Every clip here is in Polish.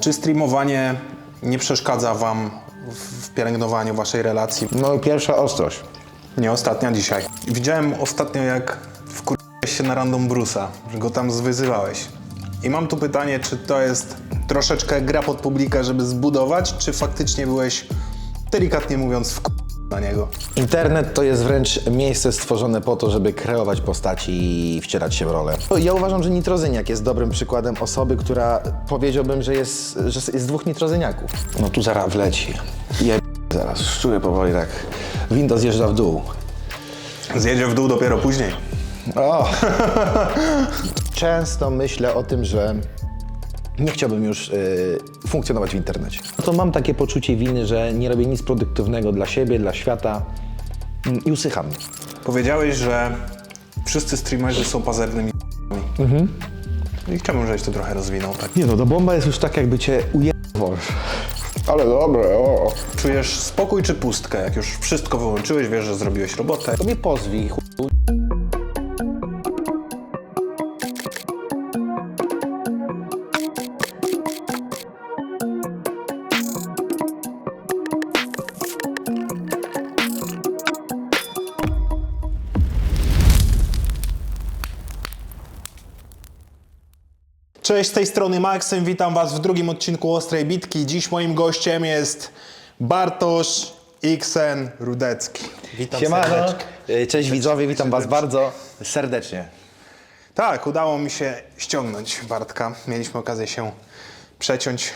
Czy streamowanie nie przeszkadza wam w pielęgnowaniu waszej relacji? No pierwsza ostrość. Nie ostatnia dzisiaj. Widziałem ostatnio, jak wkurzyłeś się na Random Bruce'a, że go tam zwyzywałeś. I mam tu pytanie, czy to jest troszeczkę gra pod publikę, żeby zbudować, czy faktycznie byłeś, delikatnie mówiąc, na niego? Internet to jest wręcz miejsce stworzone po to, żeby kreować postaci i wcierać się w rolę. Ja uważam, że Nitrozyniak jest dobrym przykładem osoby, która powiedziałbym, że jest dwóch nitrozyniaków. No tu zaraz wleci. Zaraz, szczuję powoli tak. Windows zjeżdża w dół. Zjedzie w dół dopiero później. O! Często myślę o tym, że nie chciałbym już funkcjonować w internecie. To mam takie poczucie winy, że nie robię nic produktywnego dla siebie, dla świata i usycham. Powiedziałeś, że wszyscy streamerzy są pazernymi I chciałbym, żebyś to trochę rozwinął, tak? Nie no, to bomba jest już tak, jakby cię ujęło. Ale dobre, o. Czujesz spokój czy pustkę? Jak już wszystko wyłączyłeś, wiesz, że zrobiłeś robotę. To mnie pozwij, Cześć, z tej strony Maksym, witam was w drugim odcinku Ostrej Bitki. Dziś moim gościem jest Bartosz Xen Rudecki. Witam serdecznie. Cześć widzowie, witam was bardzo serdecznie. Tak, udało mi się ściągnąć Bartka. Mieliśmy okazję się przeciąć,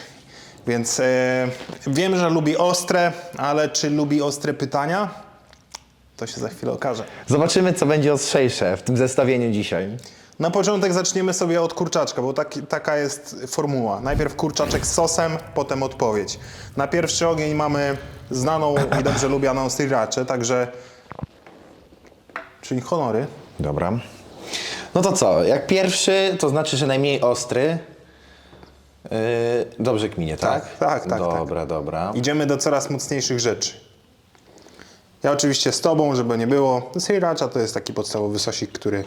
więc wiem, że lubi ostre, ale czy lubi ostre pytania? To się za chwilę okaże. Zobaczymy, co będzie ostrzejsze w tym zestawieniu dzisiaj. Na początek zaczniemy sobie od kurczaczka, bo taka jest formuła. Najpierw kurczaczek z sosem, potem odpowiedź. Na pierwszy ogień mamy znaną i dobrze lubianą sriraczę, także czyli honory. Dobra. No to co, jak pierwszy, to znaczy, że najmniej ostry. Dobrze kminie, tak? Tak. Dobra, dobra. Idziemy do coraz mocniejszych rzeczy. Ja oczywiście z tobą, żeby nie było. Sriracha to jest taki podstawowy sosik, który...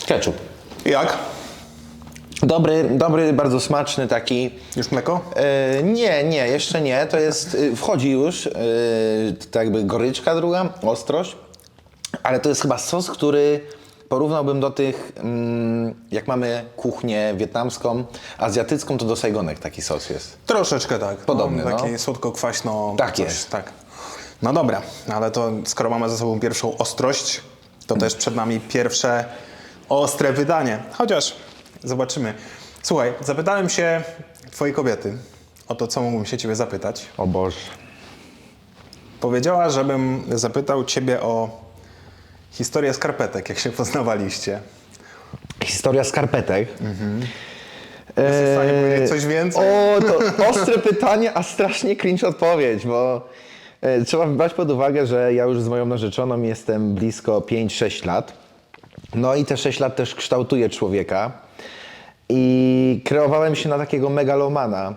Ketchup. Jak? Dobry, bardzo smaczny taki. Już mleko? Nie, jeszcze nie. To jest, wchodzi już tak jakby goryczka druga, ostrość. Ale to jest chyba sos, który porównałbym do tych, jak mamy kuchnię wietnamską, azjatycką, to do sajgonek taki sos jest. Troszeczkę tak. Podobny, no. Takie słodko-kwaśno. Tak coś, jest. Tak. No dobra, ale to skoro mamy za sobą pierwszą ostrość, to też przed nami pierwsze ostre pytanie. Chociaż zobaczymy. Słuchaj, zapytałem się twojej kobiety o to, co mógłbym się ciebie zapytać. O Boże. Powiedziała, żebym zapytał ciebie o historię skarpetek, jak się poznawaliście. Historia skarpetek. Jesteś w stanie powiedzieć coś więcej? O, to ostre pytanie, a strasznie cringe odpowiedź, bo trzeba brać pod uwagę, że ja już z moją narzeczoną jestem blisko 5-6 lat. No i te 6 lat też kształtuje człowieka. I kreowałem się na takiego megalomana.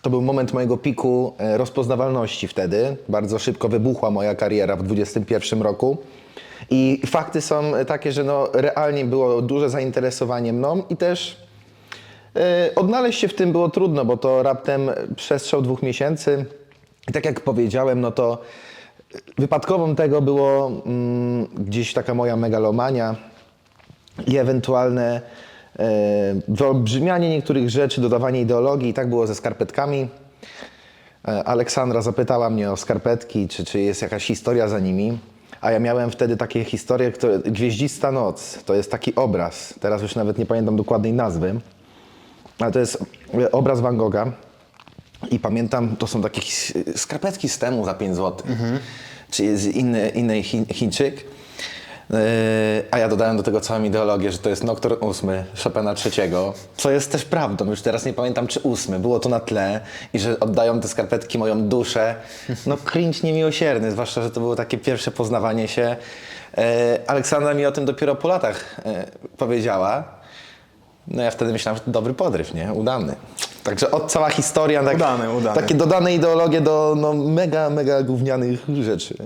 To był moment mojego piku rozpoznawalności wtedy. Bardzo szybko wybuchła moja kariera w 21 roku. I fakty są takie, że no, realnie było duże zainteresowanie mną i też odnaleźć się w tym było trudno, bo to raptem przestrzał 2 miesięcy. I tak jak powiedziałem, no to wypadkową tego było gdzieś taka moja megalomania i ewentualne wyolbrzymianie niektórych rzeczy, dodawanie ideologii. I tak było ze skarpetkami. Aleksandra zapytała mnie o skarpetki, czy jest jakaś historia za nimi. A ja miałem wtedy takie historie, Gwieździsta noc, to jest taki obraz. Teraz już nawet nie pamiętam dokładnej nazwy. Ale to jest obraz Van Gogha. I pamiętam, to są takie skarpetki z temu za 5 zł. Czy jest inny Chińczyk. A ja dodałem do tego całą ideologię, że to jest Nocturne 8 Chopina III, co jest też prawdą, już teraz nie pamiętam czy 8, było to na tle i że oddają te skarpetki moją duszę. No cringe niemiłosierny, zwłaszcza, że to było takie pierwsze poznawanie się. Aleksandra mi o tym dopiero po latach powiedziała. No ja wtedy myślałem, że to dobry podryw, nie? Udany. Także cała historia, tak, Udany. takie dodane ideologie do no, mega gównianych rzeczy.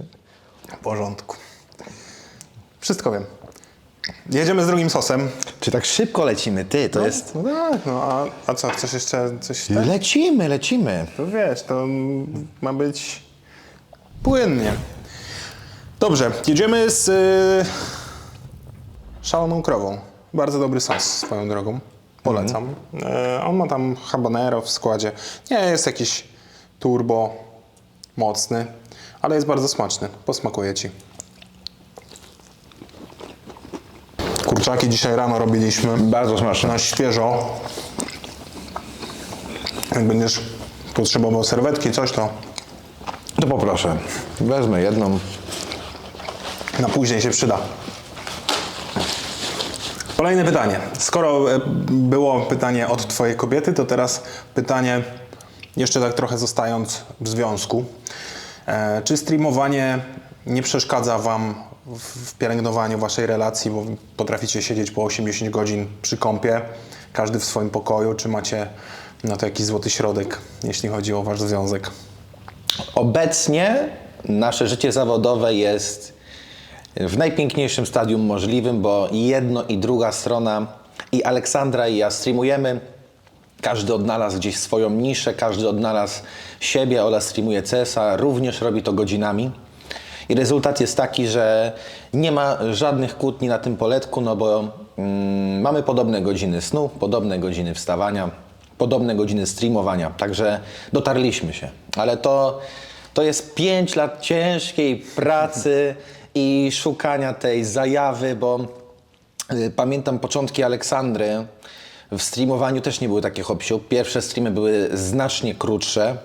W porządku. Wszystko wiem. Jedziemy z drugim sosem. Czy tak szybko lecimy? Ty, to jest... No tak, no a co, chcesz jeszcze coś? Tak? Lecimy. To wiesz, to ma być płynnie. Dobrze, jedziemy z szaloną krową. Bardzo dobry sos swoją drogą. Polecam. On ma tam habanero w składzie. Nie jest jakiś turbo mocny, ale jest bardzo smaczny. Posmakuje ci. Kurczaki dzisiaj rano robiliśmy. Bardzo smaczne. Na świeżo. Jak będziesz potrzebował serwetki, coś, to To poproszę. Wezmę jedną. na później się przyda. Kolejne pytanie. Skoro było pytanie od twojej kobiety, to teraz pytanie, jeszcze tak trochę zostając w związku. Czy streamowanie nie przeszkadza wam w pielęgnowaniu waszej relacji, bo potraficie siedzieć po 80 godzin przy kąpie, każdy w swoim pokoju, czy macie na to jakiś złoty środek, jeśli chodzi o wasz związek? Obecnie nasze życie zawodowe jest w najpiękniejszym stadium możliwym, bo jedno i druga strona, i Aleksandra, i ja streamujemy. Każdy odnalazł gdzieś swoją niszę, każdy odnalazł siebie. Ola streamuje CS-a, również robi to godzinami. I rezultat jest taki, że nie ma żadnych kłótni na tym poletku, no bo mamy podobne godziny snu, podobne godziny wstawania, podobne godziny streamowania. Także dotarliśmy się. Ale to jest 5 lat ciężkiej pracy i szukania tej zajawy, bo pamiętam początki Aleksandry. W streamowaniu też nie były takie hop-siup. Pierwsze streamy były znacznie krótsze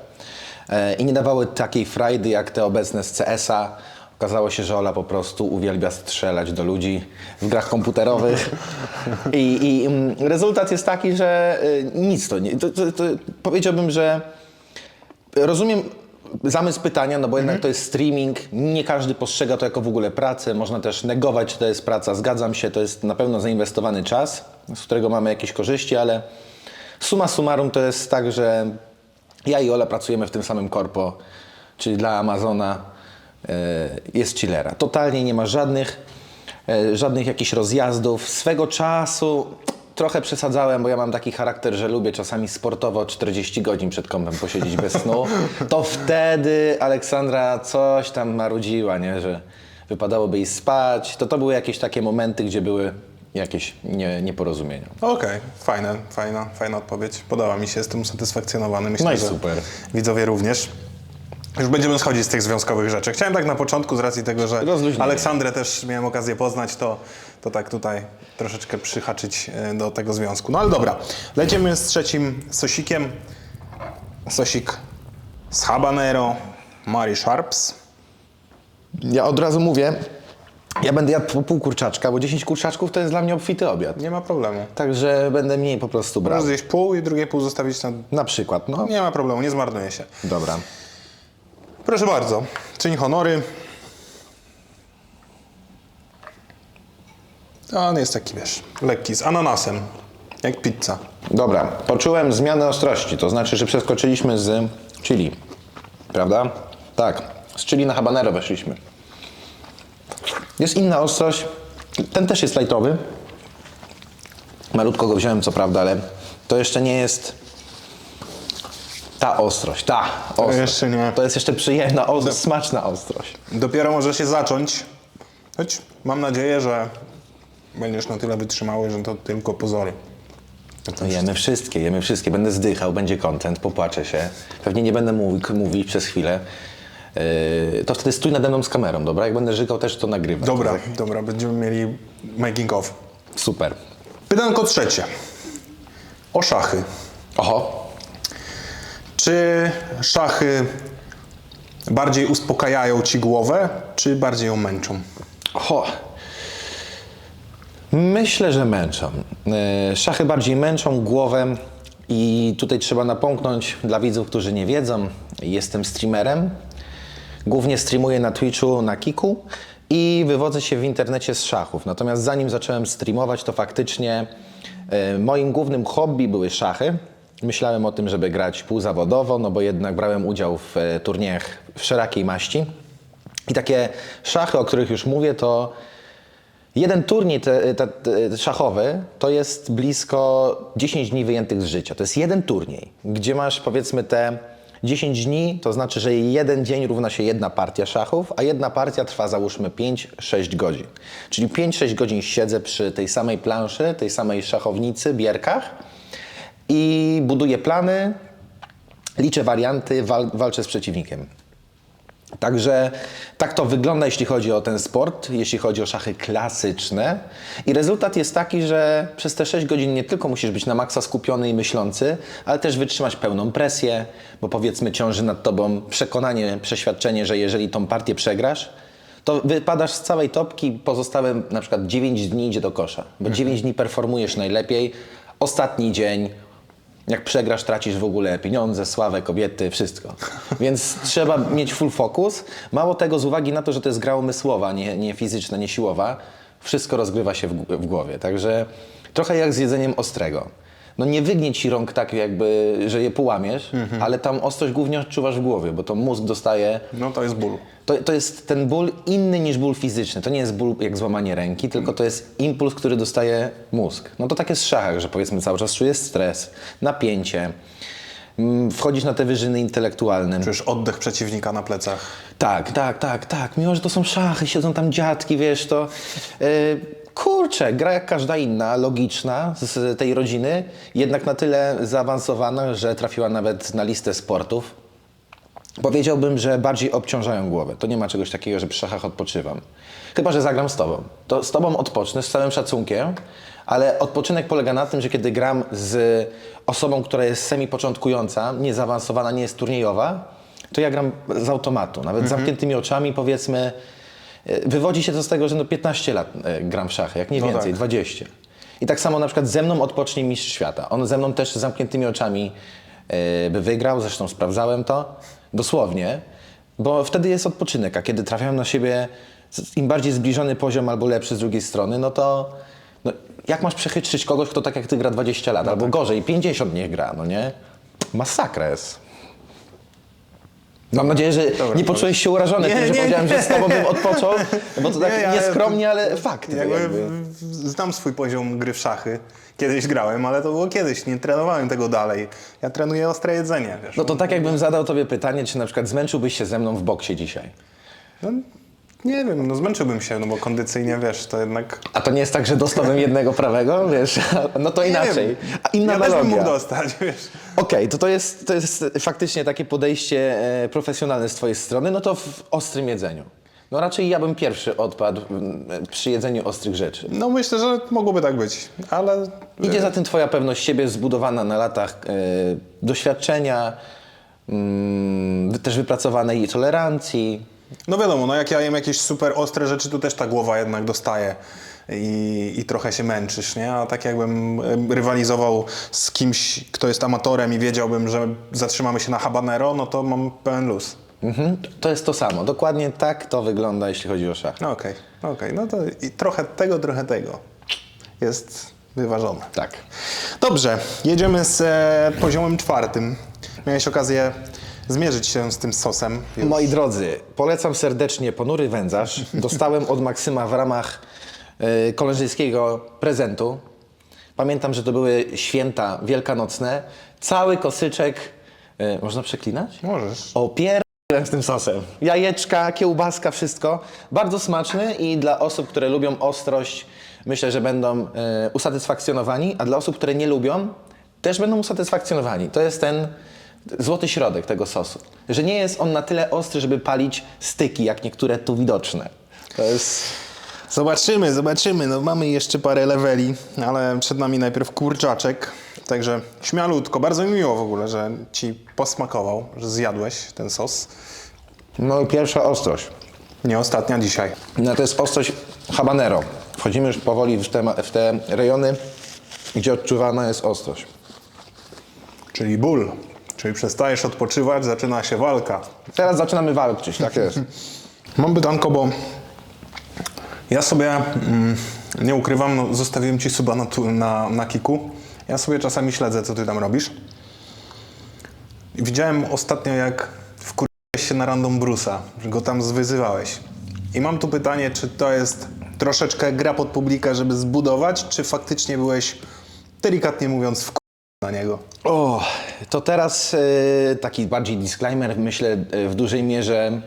i nie dawały takiej frajdy jak te obecne z CS-a. Okazało się, że Ola po prostu uwielbia strzelać do ludzi w grach komputerowych. I rezultat jest taki, że nic to nie... Powiedziałbym, że rozumiem zamysł pytania, no bo jednak to jest streaming, nie każdy postrzega to jako w ogóle pracę, można też negować, czy to jest praca, zgadzam się, to jest na pewno zainwestowany czas, z którego mamy jakieś korzyści, ale summa summarum to jest tak, że ja i Ola pracujemy w tym samym korpo, czyli dla Amazona jest chillera. Totalnie nie ma żadnych jakichś rozjazdów. Swego czasu trochę przesadzałem, bo ja mam taki charakter, że lubię czasami sportowo 40 godzin przed kąpem posiedzieć bez snu. To wtedy Aleksandra coś tam marudziła, nie? Że wypadałoby iść spać. To były jakieś takie momenty, gdzie były jakieś nieporozumienia. Okej, fajna odpowiedź. Podoba mi się, jestem usatysfakcjonowany. Myślę, No i że super. widzowie również. Już będziemy schodzić z tych związkowych rzeczy. Chciałem tak na początku, z racji tego, że Rozluźnienie. Aleksandrę też miałem okazję poznać, to tak tutaj troszeczkę przyhaczyć do tego związku. No ale dobra, lecimy z trzecim sosikiem. Sosik z habanero, Mary Sharps. Ja od razu mówię, ja będę jadł po pół kurczaczka, bo 10 kurczaczków to jest dla mnie obfity obiad. Nie ma problemu. Także będę mniej po prostu brał. Możesz zjeść pół i drugie pół zostawić na... Na przykład, no. Nie ma problemu, nie zmarnuje się. Dobra. Proszę bardzo, czyń honory. A on jest taki, wiesz, lekki, z ananasem, jak pizza. Dobra, poczułem zmianę ostrości, to znaczy, że przeskoczyliśmy z chili, prawda? Tak, z chili na habanero weszliśmy. Jest inna ostrość, ten też jest lightowy. Malutko go wziąłem, co prawda, ale to jeszcze nie jest ta ostrość, jeszcze nie. To jest jeszcze przyjemna, smaczna ostrość. Dopiero może się zacząć, choć mam nadzieję, że będziesz na tyle wytrzymały, że to tylko pozory. No jemy wszystkie. Będę zdychał, będzie content, popłaczę się. Pewnie nie będę mówić przez chwilę. To wtedy stój nade mną z kamerą, dobra? Jak będę żygał, też to nagrywam. Dobra, będziemy mieli making of. Super. Pytanko trzecie. O szachy. Oho. Czy szachy bardziej uspokajają ci głowę, czy bardziej ją męczą? Oho. Myślę, że męczą. Szachy bardziej męczą głowę i tutaj trzeba napomknąć dla widzów, którzy nie wiedzą. Jestem streamerem. Głównie streamuję na Twitchu, na Kiku i wywodzę się w internecie z szachów. Natomiast zanim zacząłem streamować, to faktycznie moim głównym hobby były szachy. Myślałem o tym, żeby grać półzawodowo, no bo jednak brałem udział w turniejach wszelakiej maści. I takie szachy, o których już mówię, to Jeden turniej szachowy to jest blisko 10 dni wyjętych z życia. To jest jeden turniej, gdzie masz powiedzmy te 10 dni, to znaczy, że jeden dzień równa się jedna partia szachów, a jedna partia trwa załóżmy 5-6 godzin. Czyli 5-6 godzin siedzę przy tej samej planszy, tej samej szachownicy, bierkach i buduję plany, liczę warianty, walczę z przeciwnikiem. Także tak to wygląda, jeśli chodzi o ten sport, jeśli chodzi o szachy klasyczne. I rezultat jest taki, że przez te 6 godzin nie tylko musisz być na maksa skupiony i myślący, ale też wytrzymać pełną presję, bo powiedzmy ciąży nad tobą przekonanie, przeświadczenie, że jeżeli tą partię przegrasz, to wypadasz z całej topki, pozostałe na przykład 9 dni idzie do kosza, bo 9 dni performujesz najlepiej, ostatni dzień, jak przegrasz, tracisz w ogóle pieniądze, sławę, kobiety, wszystko. Więc trzeba mieć full focus. Mało tego, z uwagi na to, że to jest gra umysłowa, nie fizyczna, nie siłowa, wszystko rozgrywa się w głowie. Także trochę jak z jedzeniem ostrego. No nie wygnie ci rąk tak jakby, że je połamiesz, ale tam ostrość głównie odczuwasz w głowie, bo to mózg dostaje... No to jest ból. To jest ten ból inny niż ból fizyczny. To nie jest ból jak złamanie ręki, tylko to jest impuls, który dostaje mózg. No to tak jest w szachach, że powiedzmy cały czas czujesz stres, napięcie, wchodzisz na te wyżyny intelektualne. Czujesz oddech przeciwnika na plecach. Tak. Mimo, że to są szachy, siedzą tam dziadki, wiesz, to... Kurczę, gra jak każda inna, logiczna z tej rodziny, jednak na tyle zaawansowana, że trafiła nawet na listę sportów. Powiedziałbym, że bardziej obciążają głowę. To nie ma czegoś takiego, że przy szachach odpoczywam. Chyba że zagram z tobą. To z tobą odpocznę z całym szacunkiem, ale odpoczynek polega na tym, że kiedy gram z osobą, która jest semi-początkująca, nie zaawansowana, nie jest turniejowa, to ja gram z automatu. Nawet z zamkniętymi oczami, powiedzmy, wywodzi się to z tego, że no 15 lat gram w szachy, jak nie No więcej, tak. 20. I tak samo na przykład ze mną odpocznie mistrz świata. On ze mną też z zamkniętymi oczami by wygrał, zresztą sprawdzałem to, dosłownie, bo wtedy jest odpoczynek, a kiedy trafiają na siebie im bardziej zbliżony poziom albo lepszy z drugiej strony, no to no, jak masz przechytrzyć kogoś, kto tak jak ty gra 20 lat, albo gorzej, 50 niech gra, no nie? Masakra jest. Mam nadzieję, że nie poczułeś się urażony tym, że powiedziałem, że z tobą bym odpoczął, bo to tak nieskromnie, ale fakt. Jakby znam swój poziom gry w szachy. Kiedyś grałem, ale to było kiedyś, nie trenowałem tego dalej. Ja trenuję ostre jedzenie, wiesz. No to tak jakbym zadał tobie pytanie, czy na przykład zmęczyłbyś się ze mną w boksie dzisiaj? No, nie wiem, no zmęczyłbym się, no bo kondycyjnie, wiesz, to jednak... A to nie jest tak, że dostałbym jednego prawego, wiesz? No to inaczej. A inna Ja też bym analogia. mógł dostać, wiesz. Okej, to jest faktycznie takie podejście profesjonalne z twojej strony, no to w ostrym jedzeniu. No raczej ja bym pierwszy odpadł przy jedzeniu ostrych rzeczy. No myślę, że mogłoby tak być, ale... Idzie za tym twoja pewność siebie zbudowana na latach doświadczenia, też wypracowanej tolerancji. No wiadomo, no jak ja jem jakieś super ostre rzeczy, to też ta głowa jednak dostaje i trochę się męczysz, nie? A tak jakbym rywalizował z kimś, kto jest amatorem i wiedziałbym, że zatrzymamy się na habanero, no to mam pełen luz. To jest to samo. Dokładnie tak to wygląda, jeśli chodzi o szach. No okej. No to i trochę tego. Jest wyważone. Tak. Dobrze, jedziemy z poziomem 4. Miałeś okazję zmierzyć się z tym sosem. Moi drodzy, polecam serdecznie Ponury Wędzarz. Dostałem od Maksyma w ramach koleżeńskiego prezentu. Pamiętam, że to były święta wielkanocne. Cały kosyczek, można przeklinać? Możesz. Z tym sosem. Jajeczka, kiełbaska, wszystko. Bardzo smaczny i dla osób, które lubią ostrość, myślę, że będą usatysfakcjonowani, a dla osób, które nie lubią, też będą usatysfakcjonowani. To jest ten złoty środek tego sosu. Że nie jest on na tyle ostry, żeby palić styki, jak niektóre tu widoczne. To jest... Zobaczymy. No mamy jeszcze parę leveli, ale przed nami najpierw kurczaczek. Także śmialutko, bardzo mi miło w ogóle, że ci posmakował, że zjadłeś ten sos. No i pierwsza ostrość. Nie ostatnia dzisiaj. No to jest ostrość habanero. Wchodzimy już powoli w te rejony, gdzie odczuwana jest ostrość. Czyli ból. Czyli przestajesz odpoczywać, zaczyna się walka. Teraz zaczynamy walczyć, tak jest. Mam pytanko, bo ja sobie, nie ukrywam, no, zostawiłem ci suba na Kiku. Ja sobie czasami śledzę, co ty tam robisz. I widziałem ostatnio, jak wkurzyłeś się na Random Bruce'a, że go tam zwyzywałeś. I mam tu pytanie, czy to jest troszeczkę gra pod publikę, żeby zbudować, czy faktycznie byłeś, delikatnie mówiąc, na niego? O, to teraz taki bardziej disclaimer, myślę w dużej mierze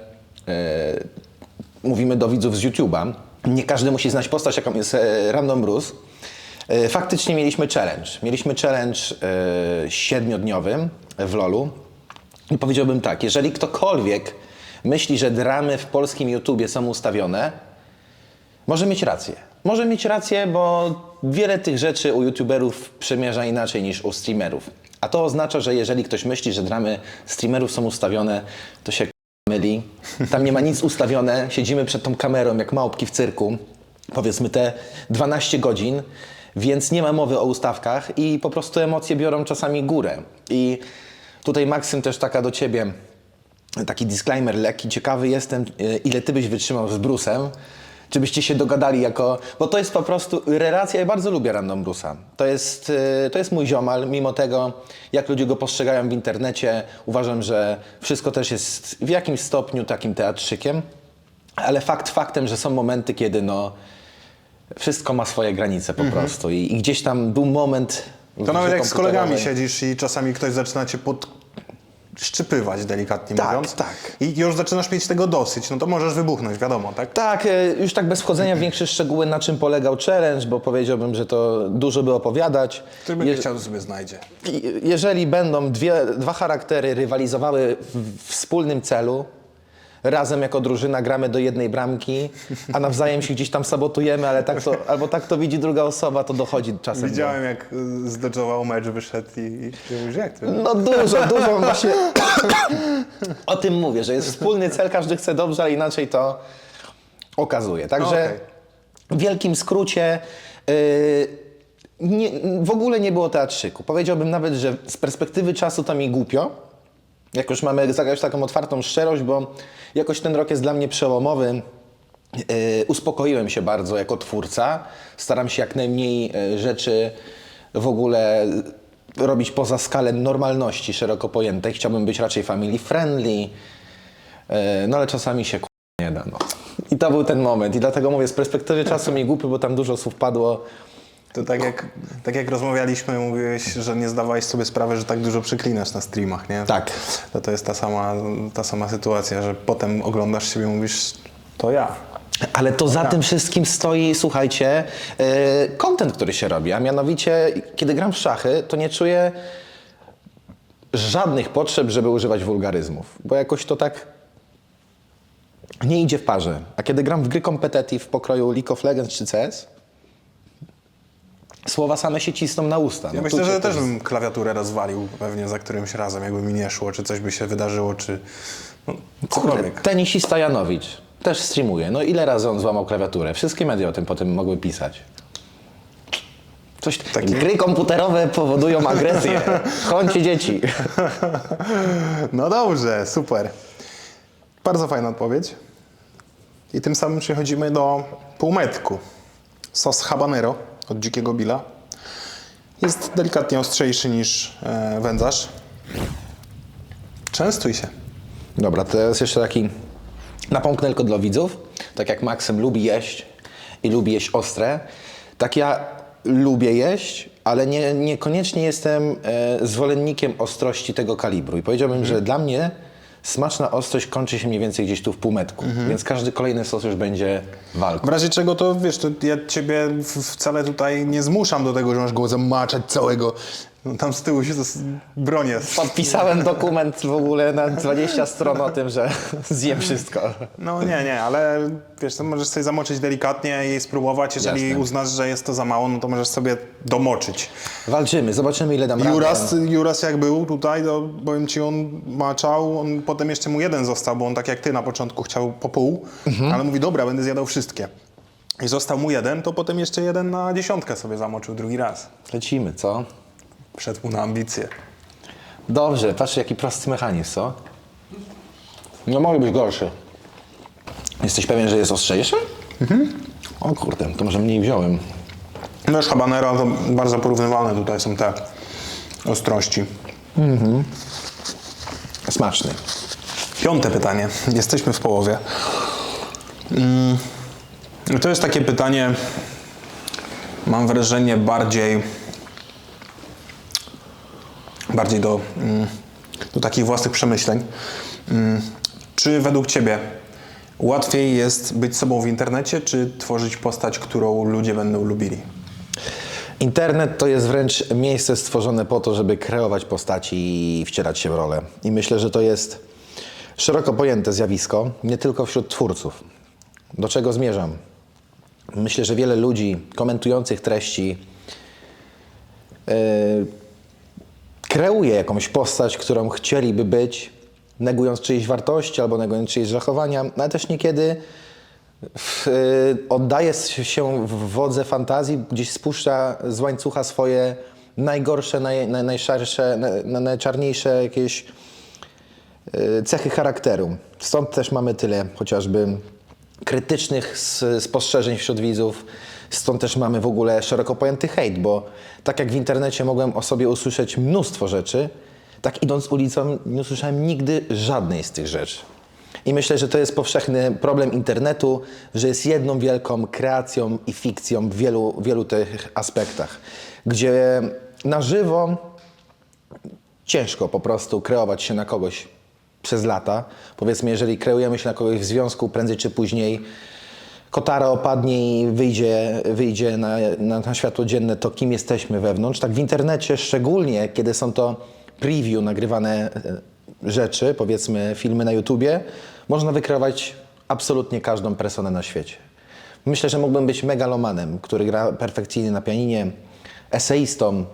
mówimy do widzów z YouTube'a. Nie każdy musi znać postać, jaką jest Random Bruce. Faktycznie mieliśmy challenge. Mieliśmy challenge 7-dniowy w LoLu. I powiedziałbym tak, jeżeli ktokolwiek myśli, że dramy w polskim YouTubie są ustawione, może mieć rację. Może mieć rację, bo wiele tych rzeczy u youtuberów przemierza inaczej niż u streamerów. A to oznacza, że jeżeli ktoś myśli, że dramy streamerów są ustawione, to się myli. Tam nie ma nic ustawione, siedzimy przed tą kamerą jak małpki w cyrku, powiedzmy te 12 godzin, więc nie ma mowy o ustawkach i po prostu emocje biorą czasami górę. I tutaj Maksym też taka do Ciebie, taki disclaimer lekki, ciekawy jestem, ile Ty byś wytrzymał z Brusem, czy byście się dogadali jako... Bo to jest po prostu relacja, ja bardzo lubię Random Bruce'a. To jest mój ziomal, mimo tego, jak ludzie go postrzegają w internecie, uważam, że wszystko też jest w jakimś stopniu takim teatrzykiem, ale fakt faktem, że są momenty, kiedy no... Wszystko ma swoje granice po prostu i gdzieś tam był moment... To nawet jak z kolegami siedzisz i czasami ktoś zaczyna cię podszczypywać, delikatnie mówiąc. Tak. I już zaczynasz mieć tego dosyć, no to możesz wybuchnąć, wiadomo, tak? Tak, już tak bez wchodzenia w większe szczegóły, na czym polegał challenge, bo powiedziałbym, że to dużo by opowiadać. Który będzie chciał, to sobie znajdzie. Jeżeli będą dwa charaktery rywalizowały w wspólnym celu, razem jako drużyna gramy do jednej bramki, a nawzajem się gdzieś tam sabotujemy, ale tak to, albo tak to widzi druga osoba, to dochodzi czasem. Widziałem, jak zdodżował mecz, wyszedł i mówisz, jak to? No dużo właśnie o tym mówię, że jest wspólny cel, każdy chce dobrze, ale inaczej to okazuje. Także w wielkim skrócie w ogóle nie było teatrzyku. Powiedziałbym nawet, że z perspektywy czasu to mi głupio, jak już mamy zagrać taką otwartą szczerość, bo jakoś ten rok jest dla mnie przełomowy. Uspokoiłem się bardzo jako twórca. Staram się jak najmniej rzeczy w ogóle robić poza skalę normalności szeroko pojętej. Chciałbym być raczej family friendly, no ale czasami się nie da. No. I to był ten moment. I dlatego mówię, z perspektywy czasu mi głupio, bo tam dużo słów padło. To tak jak rozmawialiśmy, mówiłeś, że nie zdawałeś sobie sprawy, że tak dużo przyklinasz na streamach, nie? Tak. To jest ta sama sytuacja, że potem oglądasz siebie i mówisz, to ja. Ale to za tym wszystkim stoi, słuchajcie, content, który się robi, a mianowicie, kiedy gram w szachy, to nie czuję żadnych potrzeb, żeby używać wulgaryzmów, bo jakoś to tak nie idzie w parze. A kiedy gram w gry competitive w pokroju League of Legends czy CS, słowa same się cisną na usta. Ja myślę, że też bym klawiaturę rozwalił pewnie za którymś razem, jakby mi nie szło, czy coś by się wydarzyło, czy cokolwiek. Tenisista Janowicz też streamuje. No ile razy on złamał klawiaturę? Wszystkie media o tym potem mogły pisać. Gry komputerowe powodują agresję. Chodźcie dzieci. No dobrze, super. Bardzo fajna odpowiedź. I tym samym przechodzimy do półmetku. Sos habanero od Dzikiego Billa. Jest delikatnie ostrzejszy niż wędzarz. Częstuj się. Dobra, to jest jeszcze taki napomknę tylko dla widzów. Tak jak Maksym lubi jeść i lubi jeść ostre, tak ja lubię jeść, ale niekoniecznie jestem zwolennikiem ostrości tego kalibru. I powiedziałbym, że dla mnie smaczna ostrość kończy się mniej więcej gdzieś tu w półmetku, więc każdy kolejny sos już będzie walką. W razie czego to, wiesz, to ja ciebie wcale tutaj nie zmuszam do tego, że masz go zamaczać całego. No, tam z tyłu się bronię. Podpisałem dokument w ogóle na 20 stron o tym, że zjem wszystko. No nie, ale wiesz, to możesz sobie zamoczyć delikatnie, jej spróbować. Jeżeli Jasne. uznasz, że jest to za mało, no to możesz sobie domoczyć. Walczymy, zobaczymy ile dam radę. Juras jak był tutaj, to powiem ci, on maczał, potem jeszcze mu jeden został, bo on tak jak ty na początku chciał po pół, ale mówi, dobra, będę zjadał wszystkie. I został mu jeden, to potem jeszcze jeden na 10 sobie zamoczył drugi raz. Lecimy, co? Wszedł mu na ambicje. Dobrze, patrz jaki prosty mechanizm, co? No może być gorszy. Jesteś pewien, że jest ostrzejszy? O kurde, to może mniej wziąłem. No już habanero to bardzo porównywalne tutaj są te ostrości. Smaczny. 5. pytanie. Jesteśmy w połowie. To jest takie pytanie, mam wrażenie, bardziej do takich własnych przemyśleń. Czy według Ciebie łatwiej jest być sobą w internecie, czy tworzyć postać, którą ludzie będą lubili? Internet to jest wręcz miejsce stworzone po to, żeby kreować postaci i wcierać się w rolę. I myślę, że to jest szeroko pojęte zjawisko, nie tylko wśród twórców. Do czego zmierzam? Myślę, że wiele ludzi komentujących treści kreuje jakąś postać, którą chcieliby być, negując czyjeś wartości albo negując czyjeś zachowania, ale też niekiedy oddaje się w wodze fantazji, gdzieś spuszcza z łańcucha swoje najgorsze, najszarsze, najczarniejsze jakieś cechy charakteru. Stąd też mamy tyle chociażby krytycznych spostrzeżeń wśród widzów, stąd też mamy w ogóle szeroko pojęty hejt, bo tak jak w internecie mogłem o sobie usłyszeć mnóstwo rzeczy, tak idąc ulicą nie usłyszałem nigdy żadnej z tych rzeczy. I myślę, że to jest powszechny problem internetu, że jest jedną wielką kreacją i fikcją w wielu tych aspektach, gdzie na żywo ciężko po prostu kreować się na kogoś przez lata. Powiedzmy, jeżeli kreujemy się na kogoś w związku, prędzej czy później kotara opadnie i wyjdzie na światło dzienne to, kim jesteśmy wewnątrz. Tak w internecie, szczególnie kiedy są to preview, nagrywane rzeczy, powiedzmy filmy na YouTubie, można wykreować absolutnie każdą personę na świecie. Myślę, że mógłbym być megalomanem, który gra perfekcyjnie na pianinie, eseistą.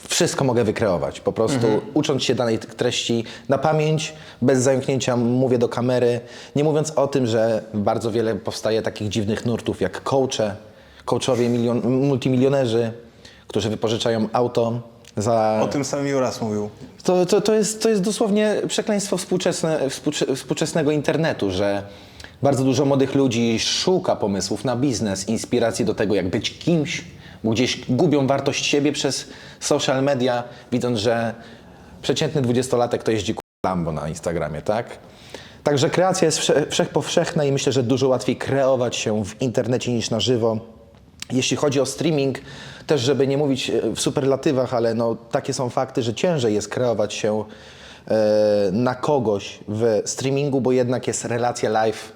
Wszystko mogę wykreować. Po prostu ucząc się danej treści na pamięć, bez zająknięcia mówię do kamery. Nie mówiąc o tym, że bardzo wiele powstaje takich dziwnych nurtów jak coachowie, multimilionerzy, którzy wypożyczają auto za... O tym samym Juras mówił. To jest dosłownie przekleństwo współczesnego internetu, że bardzo dużo młodych ludzi szuka pomysłów na biznes, inspiracji do tego, jak być kimś, bo gdzieś gubią wartość siebie przez social media, widząc, że przeciętny 20-latek to jeździ Lambo na Instagramie, tak? Także kreacja jest wszechpowszechna i myślę, że dużo łatwiej kreować się w internecie niż na żywo. Jeśli chodzi o streaming, też żeby nie mówić w superlatywach, ale no, takie są fakty, że ciężej jest kreować się na kogoś w streamingu, bo jednak jest relacja live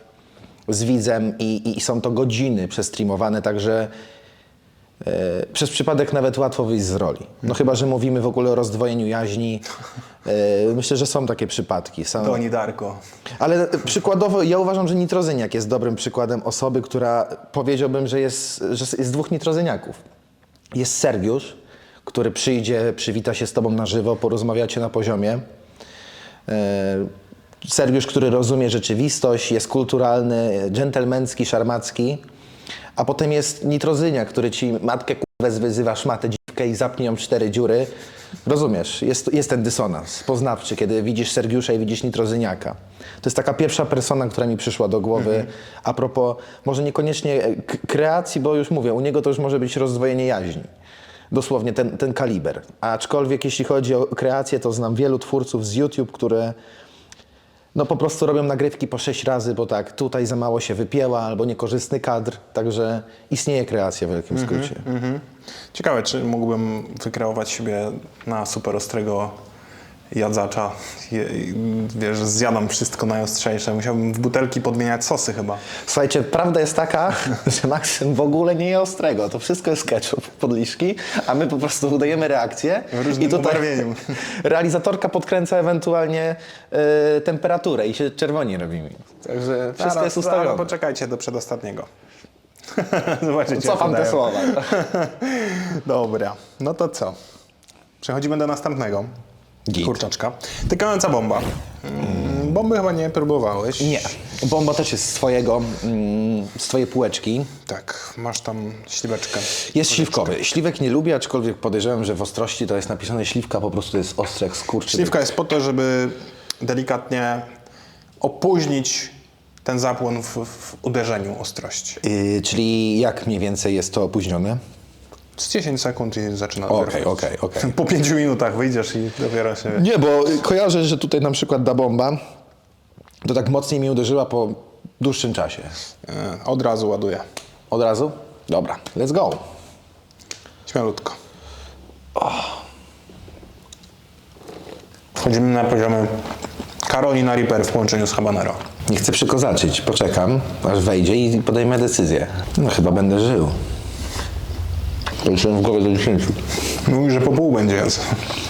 z widzem i są to godziny przestreamowane, także przez przypadek nawet łatwo wyjść z roli. No chyba, że mówimy w ogóle o rozdwojeniu jaźni. Myślę, że są takie przypadki. Doni Darko. Ale przykładowo ja uważam, że Nitrozyniak jest dobrym przykładem osoby, która powiedziałbym, że jest dwóch nitrozyniaków. Jest Sergiusz, który przyjdzie, przywita się z tobą na żywo, porozmawiacie na poziomie. Sergiusz, który rozumie rzeczywistość, jest kulturalny, dżentelmencki, szarmacki. A potem jest Nitrozyniak, który ci matkę wyzywa, szmatę dziwkę i zapnie ją 4 dziury. Rozumiesz? Jest ten dysonans poznawczy, kiedy widzisz Sergiusza i widzisz Nitrozyniaka. To jest taka pierwsza persona, która mi przyszła do głowy. A propos, może niekoniecznie kreacji, bo już mówię, u niego to już może być rozdwojenie jaźni. Dosłownie ten kaliber. Aczkolwiek jeśli chodzi o kreację, to znam wielu twórców z YouTube, które no po prostu robią nagrywki po 6 razy, bo tak, tutaj za mało się wypięła, albo niekorzystny kadr, także istnieje kreacja w wielkim skrócie. Ciekawe, czy mógłbym wykreować siebie na super ostrego jadzacza. Wiesz, zjadam wszystko najostrzejsze. Musiałbym w butelki podmieniać sosy chyba. Słuchajcie, prawda jest taka, że Maksym w ogóle nie je ostrego. To wszystko jest ketchup, podliszki, a my po prostu udajemy reakcję. W różnym ubarwieniu. Realizatorka podkręca ewentualnie temperaturę i się czerwoni robimy. Także wszystko jest ustawione. Poczekajcie do przedostatniego. Zobaczycie. Cofam te słowa. Dobra, no to co? Przechodzimy do następnego. Git. Kurczaczka. Tykająca bomba. Bomby chyba nie próbowałeś. Nie. Bomba też jest z twojej półeczki. Tak, masz tam śliweczkę. Jest śliwkowy. Śliwek nie lubię, aczkolwiek podejrzewam, że w ostrości to jest napisane śliwka, po prostu jest ostre jak skurczy. Śliwka jest po to, żeby delikatnie opóźnić ten zapłon w uderzeniu ostrości. Czyli jak mniej więcej jest to opóźnione? Z 10 sekund i zaczyna Okej. Po 5 minutach wyjdziesz i dopiero się... Nie, bo kojarzę, że tutaj na przykład Da Bomba to tak mocniej mi uderzyła po dłuższym czasie. Od razu ładuję. Od razu? Dobra, let's go. Śmialutko. Wchodzimy na poziomy Carolina Reaper w połączeniu z habanero. Nie chcę przykozaczyć, poczekam, aż wejdzie i podejmę decyzję. No chyba będę żył. Policzyłem w głowie do 10. Mówi, że po pół będzie jadł.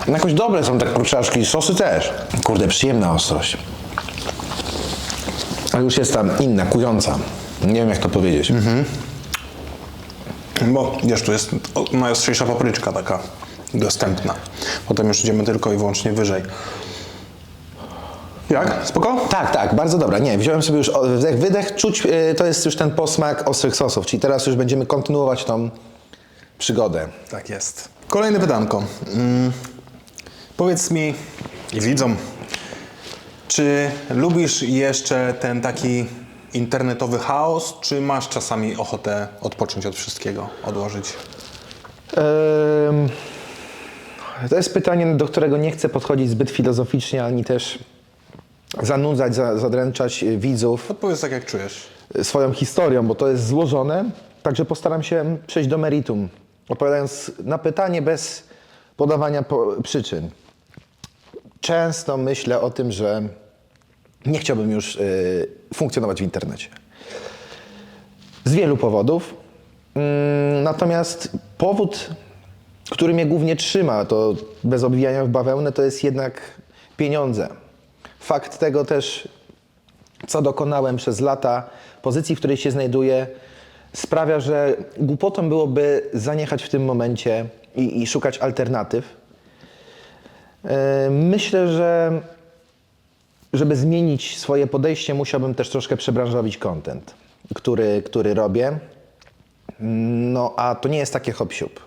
No jakoś dobre są te kurczaczki, sosy też. Kurde, przyjemna ostrość. Ale już jest tam inna, kująca. Nie wiem jak to powiedzieć. Bo wiesz, tu jest najostrzejsza papryczka taka dostępna. Potem już idziemy tylko i wyłącznie wyżej. Jak? Spoko? Tak, bardzo dobra. Nie, wziąłem sobie już wydech, czuć, to jest już ten posmak ostrych sosów, czyli teraz już będziemy kontynuować tą przygodę. Tak jest. Kolejne pytanko. Powiedz mi i widzom, czy lubisz jeszcze ten taki internetowy chaos, czy masz czasami ochotę odpocząć od wszystkiego, odłożyć? To jest pytanie, do którego nie chcę podchodzić zbyt filozoficznie, ani też zanudzać, zadręczać widzów Odpowiedz tak, jak czujesz. swoją historią, bo to jest złożone. Także postaram się przejść do meritum, odpowiadając na pytanie bez podawania przyczyn. Często myślę o tym, że nie chciałbym już funkcjonować w internecie. Z wielu powodów. Natomiast powód, który mnie głównie trzyma, to bez obwijania w bawełnę, to jest jednak pieniądze. Fakt tego też, co dokonałem przez lata, pozycji, w której się znajduję, sprawia, że głupotą byłoby zaniechać w tym momencie i szukać alternatyw. Myślę, że żeby zmienić swoje podejście, musiałbym też troszkę przebranżowić content, który robię. No a to nie jest takie hop-siup,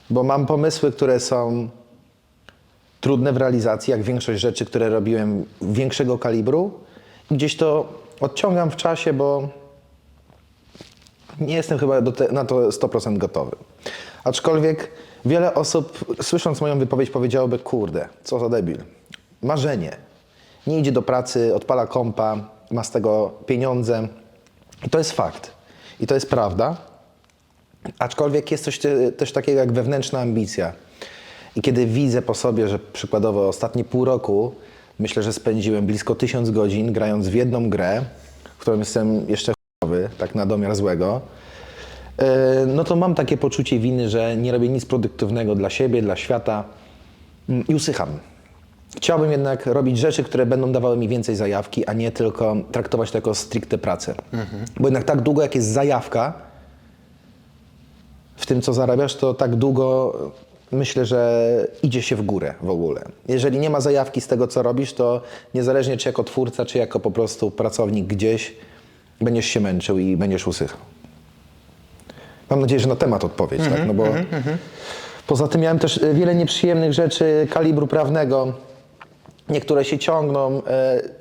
bo mam pomysły, które są trudne w realizacji, jak większość rzeczy, które robiłem większego kalibru. Gdzieś to odciągam w czasie, bo nie jestem chyba na to 100% gotowy. Aczkolwiek wiele osób, słysząc moją wypowiedź, powiedziałoby, kurde, co za debil. Marzenie. Nie idzie do pracy, odpala kompa, ma z tego pieniądze. I to jest fakt. I to jest prawda. Aczkolwiek jest coś też takiego jak wewnętrzna ambicja. I kiedy widzę po sobie, że przykładowo ostatnie pół roku, myślę, że spędziłem blisko 1000 godzin grając w jedną grę, w którą jestem jeszcze chujowy, tak na domiar złego, no to mam takie poczucie winy, że nie robię nic produktywnego dla siebie, dla świata i usycham. Chciałbym jednak robić rzeczy, które będą dawały mi więcej zajawki, a nie tylko traktować to jako stricte pracę. Bo jednak tak długo, jak jest zajawka w tym, co zarabiasz, to tak długo myślę, że idzie się w górę w ogóle. Jeżeli nie ma zajawki z tego, co robisz, to niezależnie czy jako twórca, czy jako po prostu pracownik gdzieś, będziesz się męczył i będziesz usychał. Mam nadzieję, że na temat odpowiedź, tak? No bo poza tym miałem też wiele nieprzyjemnych rzeczy kalibru prawnego. Niektóre się ciągną,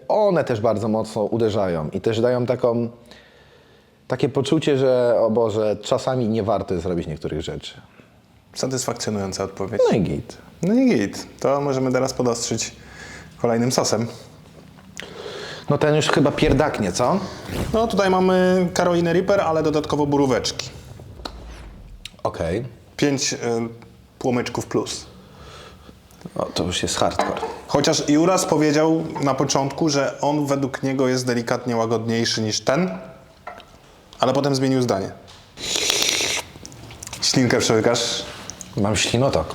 one też bardzo mocno uderzają i też dają takie poczucie, że o Boże, czasami nie warto jest robić niektórych rzeczy. Satysfakcjonująca odpowiedź. No i git. No i git. To możemy teraz podostrzyć kolejnym sosem. No ten już chyba pierdaknie, co? No tutaj mamy Carolinę Reaper, ale dodatkowo boróweczki. Okej. 5 płomyczków plus. O, to już jest hardcore. Chociaż Juras powiedział na początku, że on według niego jest delikatnie łagodniejszy niż ten, ale potem zmienił zdanie. Ślinkę przełykasz. Mam ślinotok.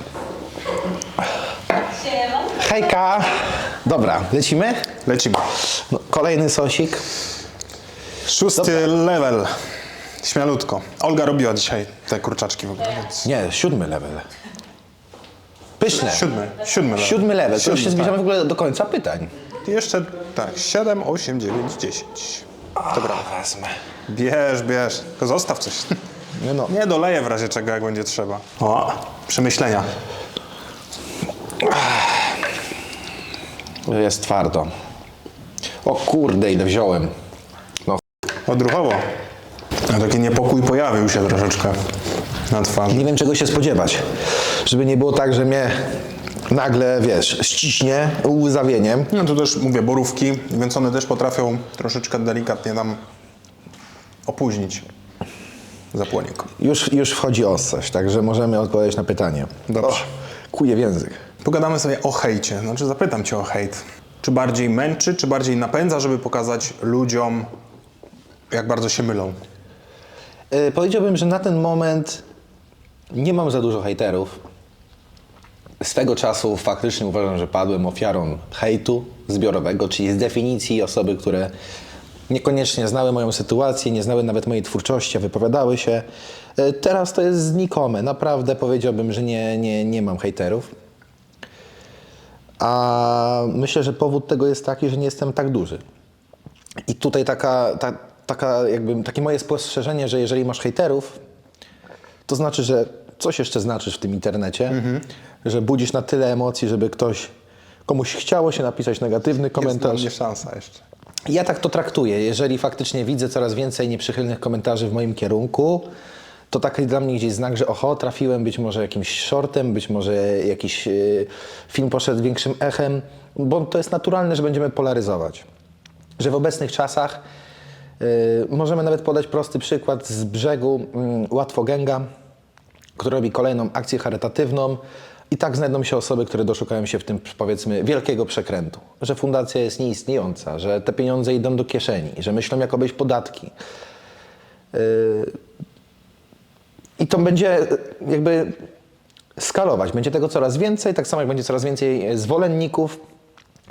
Hejka! Dobra, lecimy? Lecimy. No, kolejny sosik. 6. level. Śmialutko. Olga robiła dzisiaj te kurczaczki w ogóle, więc... Nie, 7 level. Pyszne. 7 level. 7 level. To już się Siódmy, zbliżamy w ogóle do końca pytań. I jeszcze, tak, 7, 8, 9, 10. Dobra. Wezmę. Bierz. To zostaw coś. No. Nie doleję w razie czego, jak będzie trzeba. O, przemyślenia. Jest twardo. O kurde, ile wziąłem. No. Odruchowo. A taki niepokój pojawił się troszeczkę na twarzy. Nie wiem czego się spodziewać. Żeby nie było tak, że mnie nagle, wiesz, ściśnie łzawieniem. No tu też mówię, borówki, więc one też potrafią troszeczkę delikatnie nam opóźnić zapłonik. Już wchodzi ostrość, także możemy odpowiedzieć na pytanie. Dobrze. Kuje w język. Pogadamy sobie o hejcie. Znaczy zapytam Cię o hejt. Czy bardziej męczy, czy bardziej napędza, żeby pokazać ludziom, jak bardzo się mylą? Powiedziałbym, że na ten moment nie mam za dużo hejterów. Swego czasu faktycznie uważam, że padłem ofiarą hejtu zbiorowego, czyli z definicji osoby, które niekoniecznie znały moją sytuację, nie znały nawet mojej twórczości, a wypowiadały się. Teraz to jest znikome. Naprawdę powiedziałbym, że nie mam hejterów. A myślę, że powód tego jest taki, że nie jestem tak duży. I tutaj takie moje spostrzeżenie, że jeżeli masz hejterów, to znaczy, że coś jeszcze znaczysz w tym internecie, że budzisz na tyle emocji, żeby komuś chciało się napisać negatywny komentarz. Jest dla mnie szansa jeszcze. Ja tak to traktuję. Jeżeli faktycznie widzę coraz więcej nieprzychylnych komentarzy w moim kierunku, to taki dla mnie gdzieś znak, że oho, trafiłem być może jakimś shortem, być może jakiś film poszedł większym echem, bo to jest naturalne, że będziemy polaryzować. Że w obecnych czasach możemy nawet podać prosty przykład z brzegu Łatwogęga, który robi kolejną akcję charytatywną i tak znajdą się osoby, które doszukają się w tym, powiedzmy, wielkiego przekrętu. Że fundacja jest nieistniejąca, że te pieniądze idą do kieszeni, że myślą jak obejść podatki. I to będzie jakby skalować. Będzie tego coraz więcej, tak samo jak będzie coraz więcej zwolenników.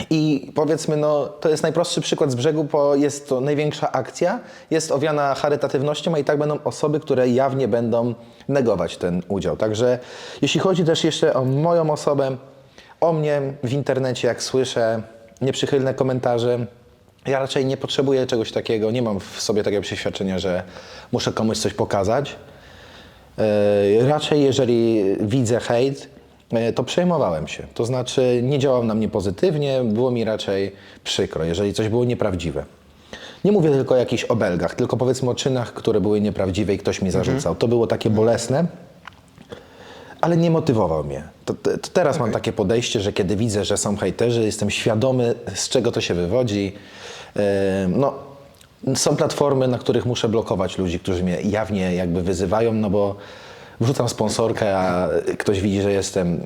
I powiedzmy, no to jest najprostszy przykład z brzegu, bo jest to największa akcja, jest owiana charytatywnością, a i tak będą osoby, które jawnie będą negować ten udział. Także jeśli chodzi też jeszcze o moją osobę, o mnie w internecie, jak słyszę nieprzychylne komentarze, ja raczej nie potrzebuję czegoś takiego, nie mam w sobie takiego przeświadczenia, że muszę komuś coś pokazać. Raczej jeżeli widzę hejt, to przejmowałem się. To znaczy nie działał na mnie pozytywnie, było mi raczej przykro, jeżeli coś było nieprawdziwe. Nie mówię tylko o jakichś obelgach, tylko powiedzmy o czynach, które były nieprawdziwe i ktoś mi zarzucał. To było takie bolesne, ale nie motywował mnie. To teraz mam takie podejście, że kiedy widzę, że są hejterzy, jestem świadomy, z czego to się wywodzi. Są platformy, na których muszę blokować ludzi, którzy mnie jawnie jakby wyzywają, no bo wrzucam sponsorkę, a ktoś widzi, że jestem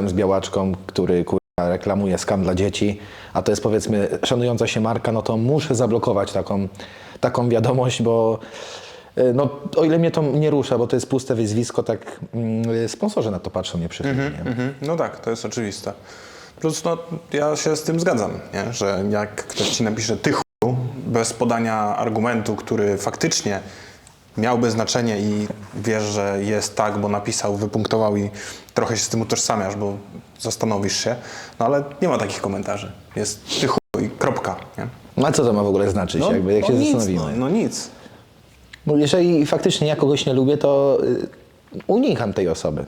z białaczką, który reklamuje skam dla dzieci, a to jest powiedzmy szanująca się marka, no to muszę zablokować taką wiadomość, bo no, o ile mnie to nie rusza, bo to jest puste wyzwisko, tak sponsorzy na to patrzą nieprzychylnie. No tak, to jest oczywiste. Plus no, ja się z tym zgadzam, nie? Że jak ktoś ci napisze ty chuju, bez podania argumentu, który faktycznie miałby znaczenie i wiesz, że jest tak, bo napisał, wypunktował i trochę się z tym utożsamiasz, bo zastanowisz się, no ale nie ma takich komentarzy. Jest ty chuj i kropka, nie? No a co to ma w ogóle znaczyć, jakby, jak się nic, zastanowimy? no nic. No, jeżeli faktycznie ja kogoś nie lubię, to unikam tej osoby.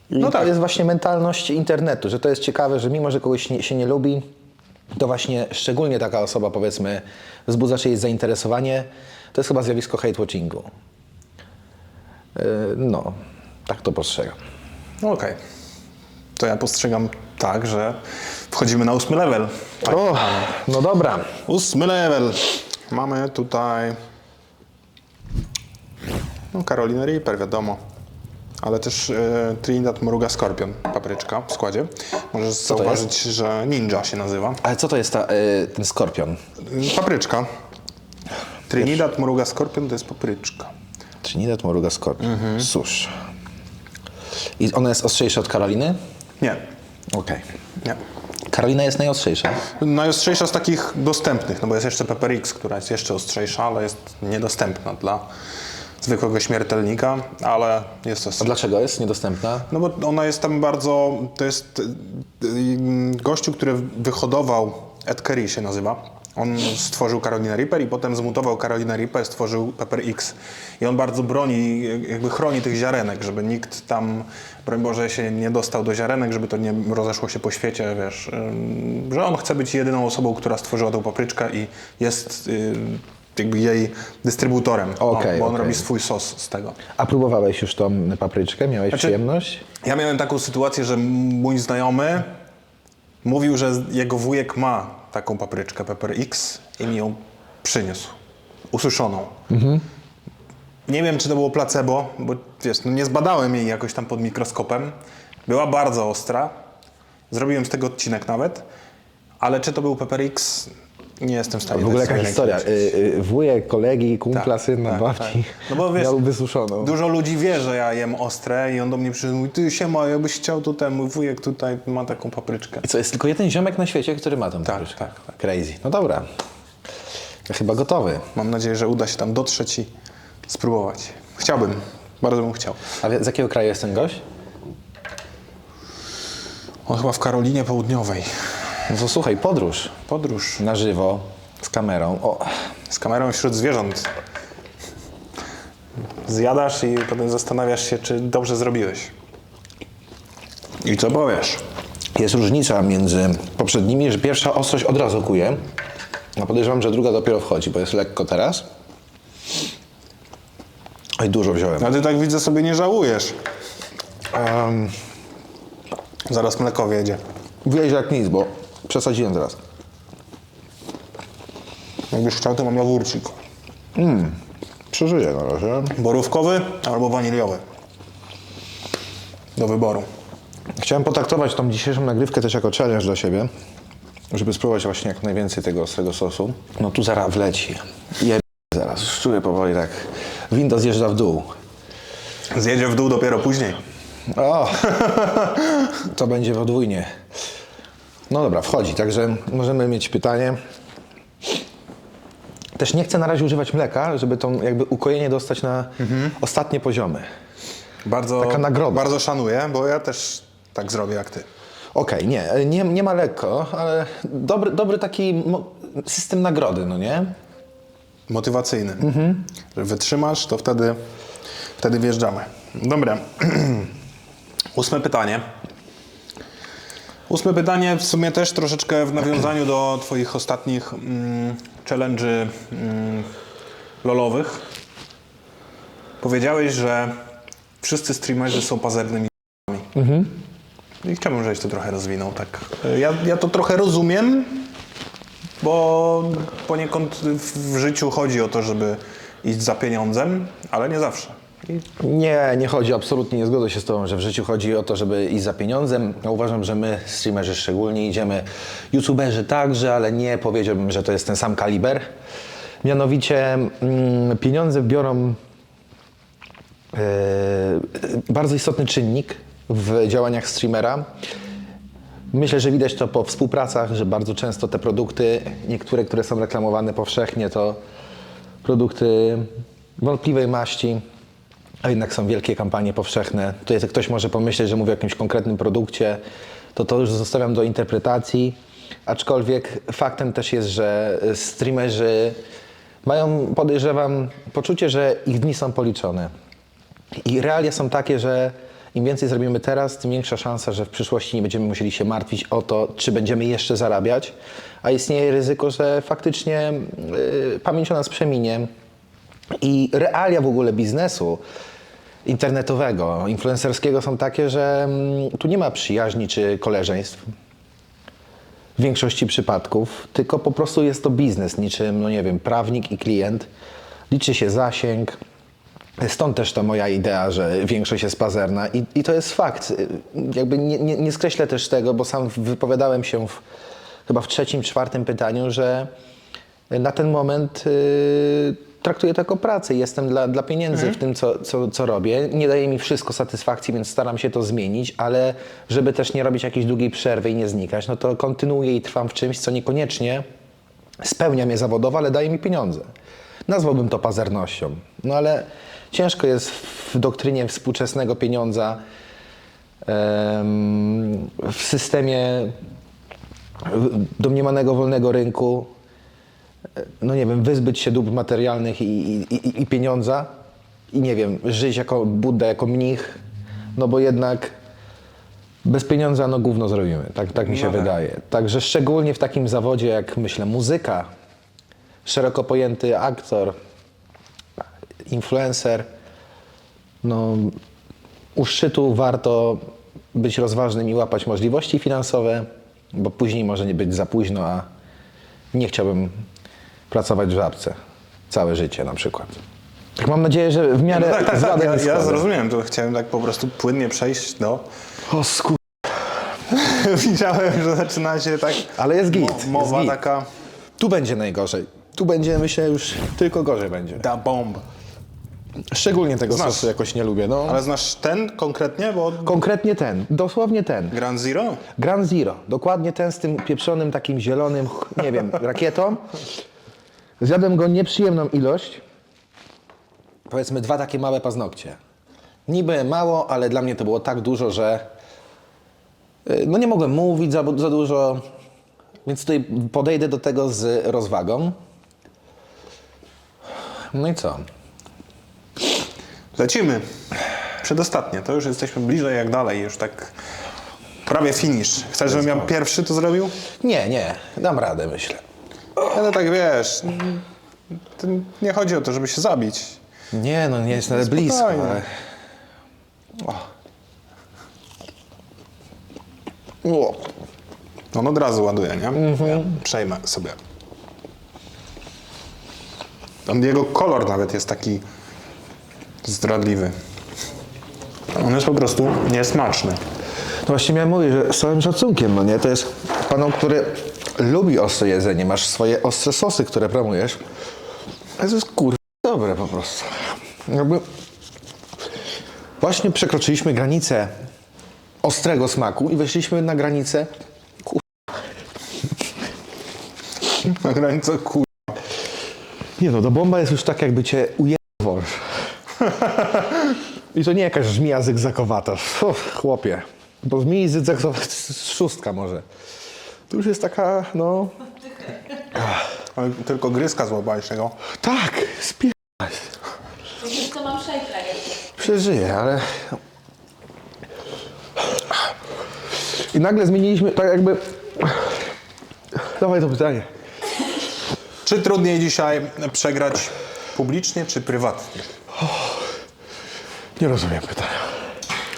I No tak. To jest właśnie mentalność internetu, że to jest ciekawe, że mimo, że kogoś się nie lubi, to właśnie szczególnie taka osoba, powiedzmy, wzbudza czyjeś zainteresowanie. To jest chyba zjawisko hate-watchingu. No, tak to postrzegam. No okej. To ja postrzegam tak, że wchodzimy na 8 level. Tak. O, no dobra. 8 level. Mamy tutaj no, Carolinę Reaper, wiadomo. Ale też Trinidad Moruga Scorpion, papryczka w składzie. Możesz zauważyć, że Ninja się nazywa. Ale co to jest ten skorpion? Papryczka. Trinidad Moruga Scorpion to jest papryczka. Trinidad Moruga Scorpion. Cóż. I ona jest ostrzejsza od Karoliny? Nie, Okej. nie. Karolina jest najostrzejsza. Najostrzejsza z takich dostępnych, no bo jest jeszcze Pepper X, która jest jeszcze ostrzejsza, ale jest niedostępna dla zwykłego śmiertelnika, ale jest A ostrzejsza. dlaczego jest niedostępna? No bo ona jest tam bardzo, to jest gościu, który wyhodował, Ed Carey się nazywa. On stworzył Carolinę Reaper i potem zmutował Carolinę Reaper, stworzył Pepper X. I on bardzo broni, jakby chroni tych ziarenek, żeby nikt tam, broń Boże, się nie dostał do ziarenek, żeby to nie rozeszło się po świecie, wiesz. Że on chce być jedyną osobą, która stworzyła tą papryczkę i jest jakby jej dystrybutorem, Okej, bo on okej. robi swój sos z tego. A próbowałeś już tą papryczkę? Miałeś przyjemność? Ja miałem taką sytuację, że mój znajomy mówił, że jego wujek ma taką papryczkę Pepper X i mi ją przyniósł, ususzoną. Nie wiem, czy to było placebo, bo wiesz, no nie zbadałem jej jakoś tam pod mikroskopem. Była bardzo ostra. Zrobiłem z tego odcinek nawet. Ale czy to był Pepper X? Nie jestem w stanie. W ogóle sobie jaka historia. ręki Wujek, kolegi, kumpla, Tak, syna, tak, babci tak. No bo wiesz, miał wysuszoną. Dużo ludzi wie, że ja jem ostre i on do mnie przyszedł i mówi, ty siema, jakbyś chciał tutaj, mój wujek tutaj ma taką papryczkę. I co, jest tylko jeden ziomek na świecie, który ma tą Tak, papryczkę? tak. Crazy. No dobra. Ja chyba gotowy. Mam nadzieję, że uda się tam dotrzeć i spróbować. Chciałbym, bardzo bym chciał. A z jakiego kraju jest ten gość? On chyba w Karolinie Południowej. No to słuchaj, podróż Podróż na żywo, z kamerą. O, z kamerą wśród zwierząt. Zjadasz i potem zastanawiasz się, czy dobrze zrobiłeś. I co powiesz? jest różnica między poprzednimi, że pierwsza ostrość od razu kuje. No podejrzewam, że druga dopiero wchodzi, bo jest lekko teraz. Oj, dużo wziąłem. A ty tak widzę sobie nie żałujesz. Zaraz mleko wjedzie. Wieź jak nic, bo przesadziłem teraz. Jakbyś chciał, to mam jogurcik. Przeżyję na razie. Borówkowy albo waniliowy. Do wyboru. Chciałem potraktować tą dzisiejszą nagrywkę też jako challenge dla siebie, żeby spróbować właśnie jak najwięcej tego ostrego sosu. No tu zaraz wleci. Zaraz, czuję powoli tak. Winda zjeżdża w dół. Zjedzie w dół dopiero później. O! To będzie podwójnie. No dobra, wchodzi, także możemy mieć pytanie. Też nie chcę na razie używać mleka, żeby to jakby ukojenie dostać na ostatnie poziomy. Bardzo, Taka nagroda. bardzo szanuję, bo ja też tak zrobię jak ty. Okej, nie ma lekko, ale dobry taki system nagrody, no nie? Motywacyjny. Że wytrzymasz, to wtedy wjeżdżamy. Dobra. Ósme pytanie. Ósme pytanie w sumie też troszeczkę w nawiązaniu do twoich ostatnich challenge'y lolowych. Powiedziałeś, że wszyscy streamerzy są pazernymi i chciałbym, żebyś to trochę rozwinął. Tak. Ja to trochę rozumiem, bo poniekąd w życiu chodzi o to, żeby iść za pieniądzem, ale nie zawsze. Nie chodzi, absolutnie nie zgodzę się z tobą, że w życiu chodzi o to, żeby iść za pieniądzem. Ja uważam, że my, streamerzy szczególnie, idziemy, youtuberzy także, ale nie powiedziałbym, że to jest ten sam kaliber. Mianowicie pieniądze biorą bardzo istotny czynnik w działaniach streamera. Myślę, że widać to po współpracach, że bardzo często te produkty, niektóre, które są reklamowane powszechnie, to produkty wątpliwej maści, a jednak są wielkie kampanie powszechne. Tutaj ktoś może pomyśleć, że mówię o jakimś konkretnym produkcie, to już zostawiam do interpretacji, aczkolwiek faktem też jest, że streamerzy mają, podejrzewam, poczucie, że ich dni są policzone. I realia są takie, że im więcej zrobimy teraz, tym większa szansa, że w przyszłości nie będziemy musieli się martwić o to, czy będziemy jeszcze zarabiać, a istnieje ryzyko, że faktycznie pamięć o nas przeminie i realia w ogóle biznesu internetowego, influencerskiego są takie, że tu nie ma przyjaźni czy koleżeństw w większości przypadków, tylko po prostu jest to biznes, niczym, no nie wiem, prawnik i klient. Liczy się zasięg. Stąd też ta moja idea, że większość jest pazerna i to jest fakt. Jakby nie skreślę też tego, bo sam wypowiadałem się chyba w trzecim, czwartym pytaniu, że na ten moment traktuję to jako pracę. Jestem dla pieniędzy w tym, co robię. Nie daje mi wszystko satysfakcji, więc staram się to zmienić, ale żeby też nie robić jakiejś długiej przerwy i nie znikać, no to kontynuuję i trwam w czymś, co niekoniecznie spełnia mnie zawodowo, ale daje mi pieniądze. Nazwałbym to pazernością. No ale ciężko jest w doktrynie współczesnego pieniądza, w systemie domniemanego wolnego rynku, no nie wiem, wyzbyć się dóbr materialnych i pieniądza i nie wiem, żyć jako Budda, jako mnich, no bo jednak bez pieniądza no gówno zrobimy, tak mi się wydaje. Także szczególnie w takim zawodzie jak, myślę, muzyka, szeroko pojęty aktor, influencer. No, u szczytu warto być rozważnym i łapać możliwości finansowe, bo później może nie być za późno, a nie chciałbym pracować w Żabce całe życie na przykład. Tak mam nadzieję, że w miarę Tak. zgadem nie Ja składem. zrozumiałem, to chciałem tak po prostu płynnie przejść do... O skur... Widziałem, że zaczyna się tak... Ale jest git, Mowa jest git. taka... Tu będzie najgorzej. Tu będzie, myślę, już tylko gorzej będzie. Da bomb. Szczególnie tego Znasz. sosu jakoś nie lubię. No. Ale znasz ten konkretnie, bo... Konkretnie ten, dosłownie ten. Grand Zero? Grand Zero, dokładnie ten z tym pieprzonym takim zielonym, nie wiem, rakietą. Zjadłem go nieprzyjemną ilość. Powiedzmy 2 takie małe paznokcie. Niby mało, ale dla mnie to było tak dużo, że no nie mogłem mówić za dużo, więc tutaj podejdę do tego z rozwagą. No i co? Lecimy. Przedostatnie. To już jesteśmy bliżej jak dalej. Już tak prawie finish. Chcesz, żebym ja pierwszy to zrobił? Nie, dam radę, myślę. Ale tak wiesz, to nie chodzi o to, żeby się zabić. Nie, no nie jest nawet blisko, Spokojnie. ale... O. On od razu ładuje, nie? Ja przejmę sobie. Jego kolor nawet jest taki zdradliwy. On jest po prostu niesmaczny. No właśnie miałem mówić, że z całym szacunkiem, no nie? To jest panom, który lubi ostre jedzenie. Masz swoje ostre sosy, które promujesz. A to jest dobre po prostu. Jakby właśnie przekroczyliśmy granicę ostrego smaku i weszliśmy na granicę Na granicy Nie no, do bomba jest już tak, jakby cię ujęło wąż. I to nie jakaś żmija zygzakowata. Chłopie. Bo żmii zygzakowata to jest 6 może. To już jest taka, no... Ale tylko gryzka złapałeś tego. Tak, Wiesz, to mam szejka jeszcze. przeżyję, ale... I nagle zmieniliśmy, tak jakby... Dawaj to pytanie. Czy trudniej dzisiaj przegrać publicznie, czy prywatnie? Nie rozumiem pytania.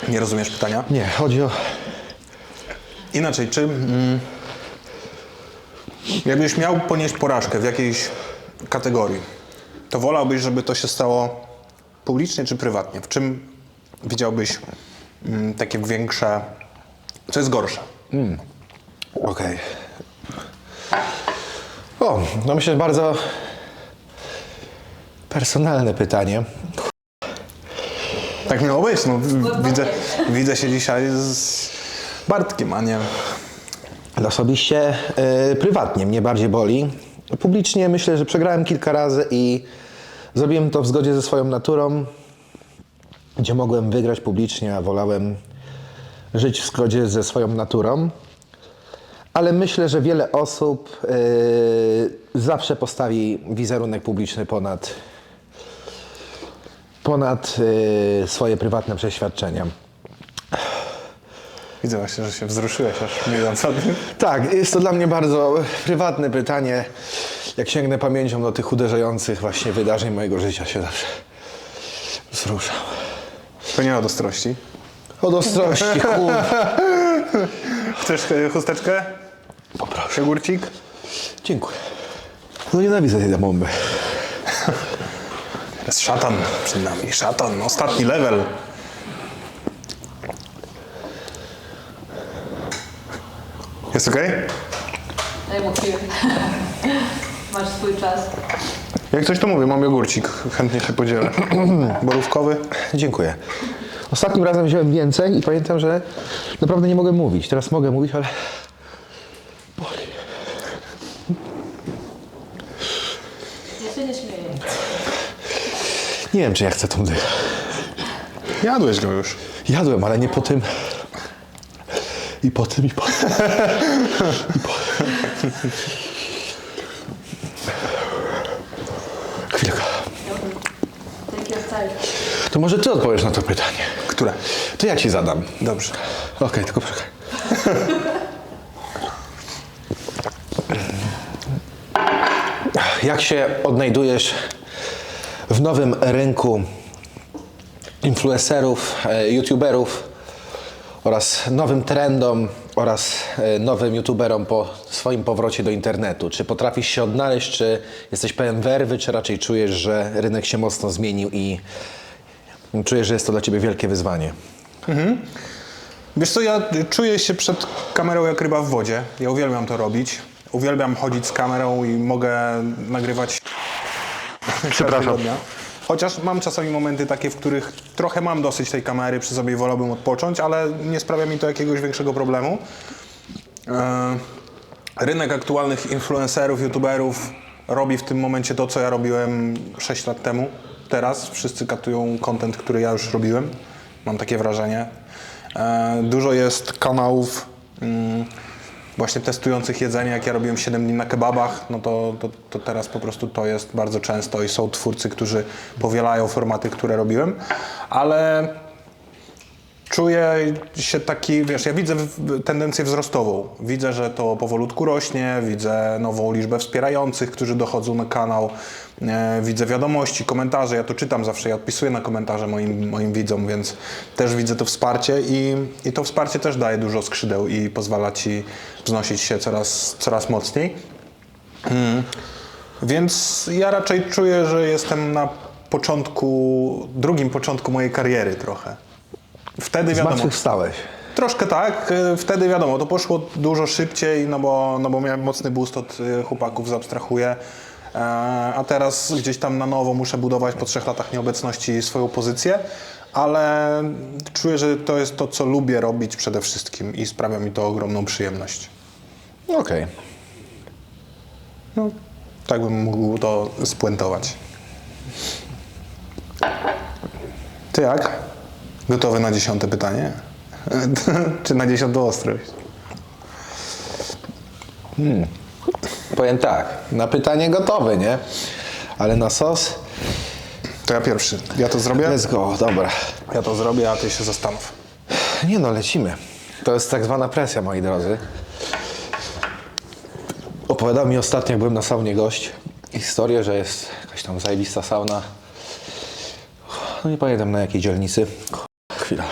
Nie rozumiesz pytania? Nie, chodzi o... Inaczej, czy jakbyś miał ponieść porażkę w jakiejś kategorii, to wolałbyś, żeby to się stało publicznie czy prywatnie? W czym widziałbyś takie większe... Co jest gorsze? Okej. O, no myślę, że bardzo personalne pytanie. Tak miało być. No, widzę się dzisiaj z Bartkiem, a nie... Osobiście prywatnie mnie bardziej boli. Publicznie myślę, że przegrałem kilka razy i zrobiłem to w zgodzie ze swoją naturą, gdzie mogłem wygrać publicznie, a wolałem żyć w zgodzie ze swoją naturą. Ale myślę, że wiele osób zawsze postawi wizerunek publiczny ponad swoje prywatne przeświadczenia. Widzę właśnie, że się wzruszyłeś aż mówiąc o tym. Tak, jest to dla mnie bardzo prywatne pytanie. Jak sięgnę pamięcią do tych uderzających właśnie wydarzeń mojego życia, się zawsze wzruszam. To nie od ostrości. Od ostrości, Chcesz chusteczkę? Poproszę. Jogurcik? Dziękuję. No nienawidzę tej bomby. Jest szatan przed nami. Szatan. Ostatni level. Jest okej? Daj mu chwilę. Masz swój czas. Jak coś to mówię, mam jogurcik. Chętnie się podzielę. Borówkowy. Dziękuję. Ostatnim razem wziąłem więcej i pamiętam, że naprawdę nie mogę mówić. Teraz mogę mówić, ale boli. Ja się nie śmieję. Nie wiem, czy ja chcę tą dychę. Jadłeś go już. Jadłem, ale nie po tym. I po tym, i po tym. Chwilkę. Take your time. To może ty odpowiesz na to pytanie. Które? To ja ci zadam. Dobrze. Okej, tylko poczekaj. Jak się odnajdujesz w nowym rynku influencerów, youtuberów oraz nowym trendom oraz nowym youtuberom po swoim powrocie do internetu? Czy potrafisz się odnaleźć, czy jesteś pełen werwy, czy raczej czujesz, że rynek się mocno zmienił i czujesz, że jest to dla Ciebie wielkie wyzwanie? Wiesz co, ja czuję się przed kamerą jak ryba w wodzie. Ja uwielbiam to robić. Uwielbiam chodzić z kamerą i mogę nagrywać każdego dnia. Chociaż mam czasami momenty takie, w których trochę mam dosyć tej kamery przy sobie i wolałbym odpocząć, ale nie sprawia mi to jakiegoś większego problemu. Rynek aktualnych influencerów, youtuberów robi w tym momencie to, co ja robiłem 6 lat temu. Teraz wszyscy katują content, który ja już robiłem. Mam takie wrażenie. Dużo jest kanałów właśnie testujących jedzenie. Jak ja robiłem 7 dni na kebabach, no to teraz po prostu to jest bardzo często i są twórcy, którzy powielają formaty, które robiłem, ale czuję się taki, wiesz, ja widzę tendencję wzrostową. Widzę, że to powolutku rośnie, widzę nową liczbę wspierających, którzy dochodzą na kanał. Widzę wiadomości, komentarze, ja to czytam zawsze, ja odpisuję na komentarze moim widzom, więc też widzę to wsparcie i to wsparcie też daje dużo skrzydeł i pozwala ci wznosić się coraz mocniej. Więc ja raczej czuję, że jestem na drugim początku mojej kariery trochę. Wtedy wiadomo. Zmartwychwstałeś. Troszkę tak, wtedy wiadomo, to poszło dużo szybciej, no bo miałem mocny boost od chłopaków, zaabstrahuję. A teraz gdzieś tam na nowo muszę budować po 3 latach nieobecności swoją pozycję, ale czuję, że to jest to, co lubię robić przede wszystkim i sprawia mi to ogromną przyjemność. Okej. No, tak bym mógł to spuentować. Ty jak? Gotowy na 10. pytanie? Czy na 10. ostrość? Powiem tak, na pytanie gotowy, nie? Ale na sos? To ja pierwszy. Ja to zrobię? Let's go, dobra. Ja to zrobię, a ty się zastanów. Nie no, lecimy. To jest tak zwana presja, moi drodzy. Opowiadał mi ostatnio, jak byłem na saunie gość, historię, że jest jakaś tam zajebista sauna. No nie pamiętam na jakiej dzielnicy. Chwila.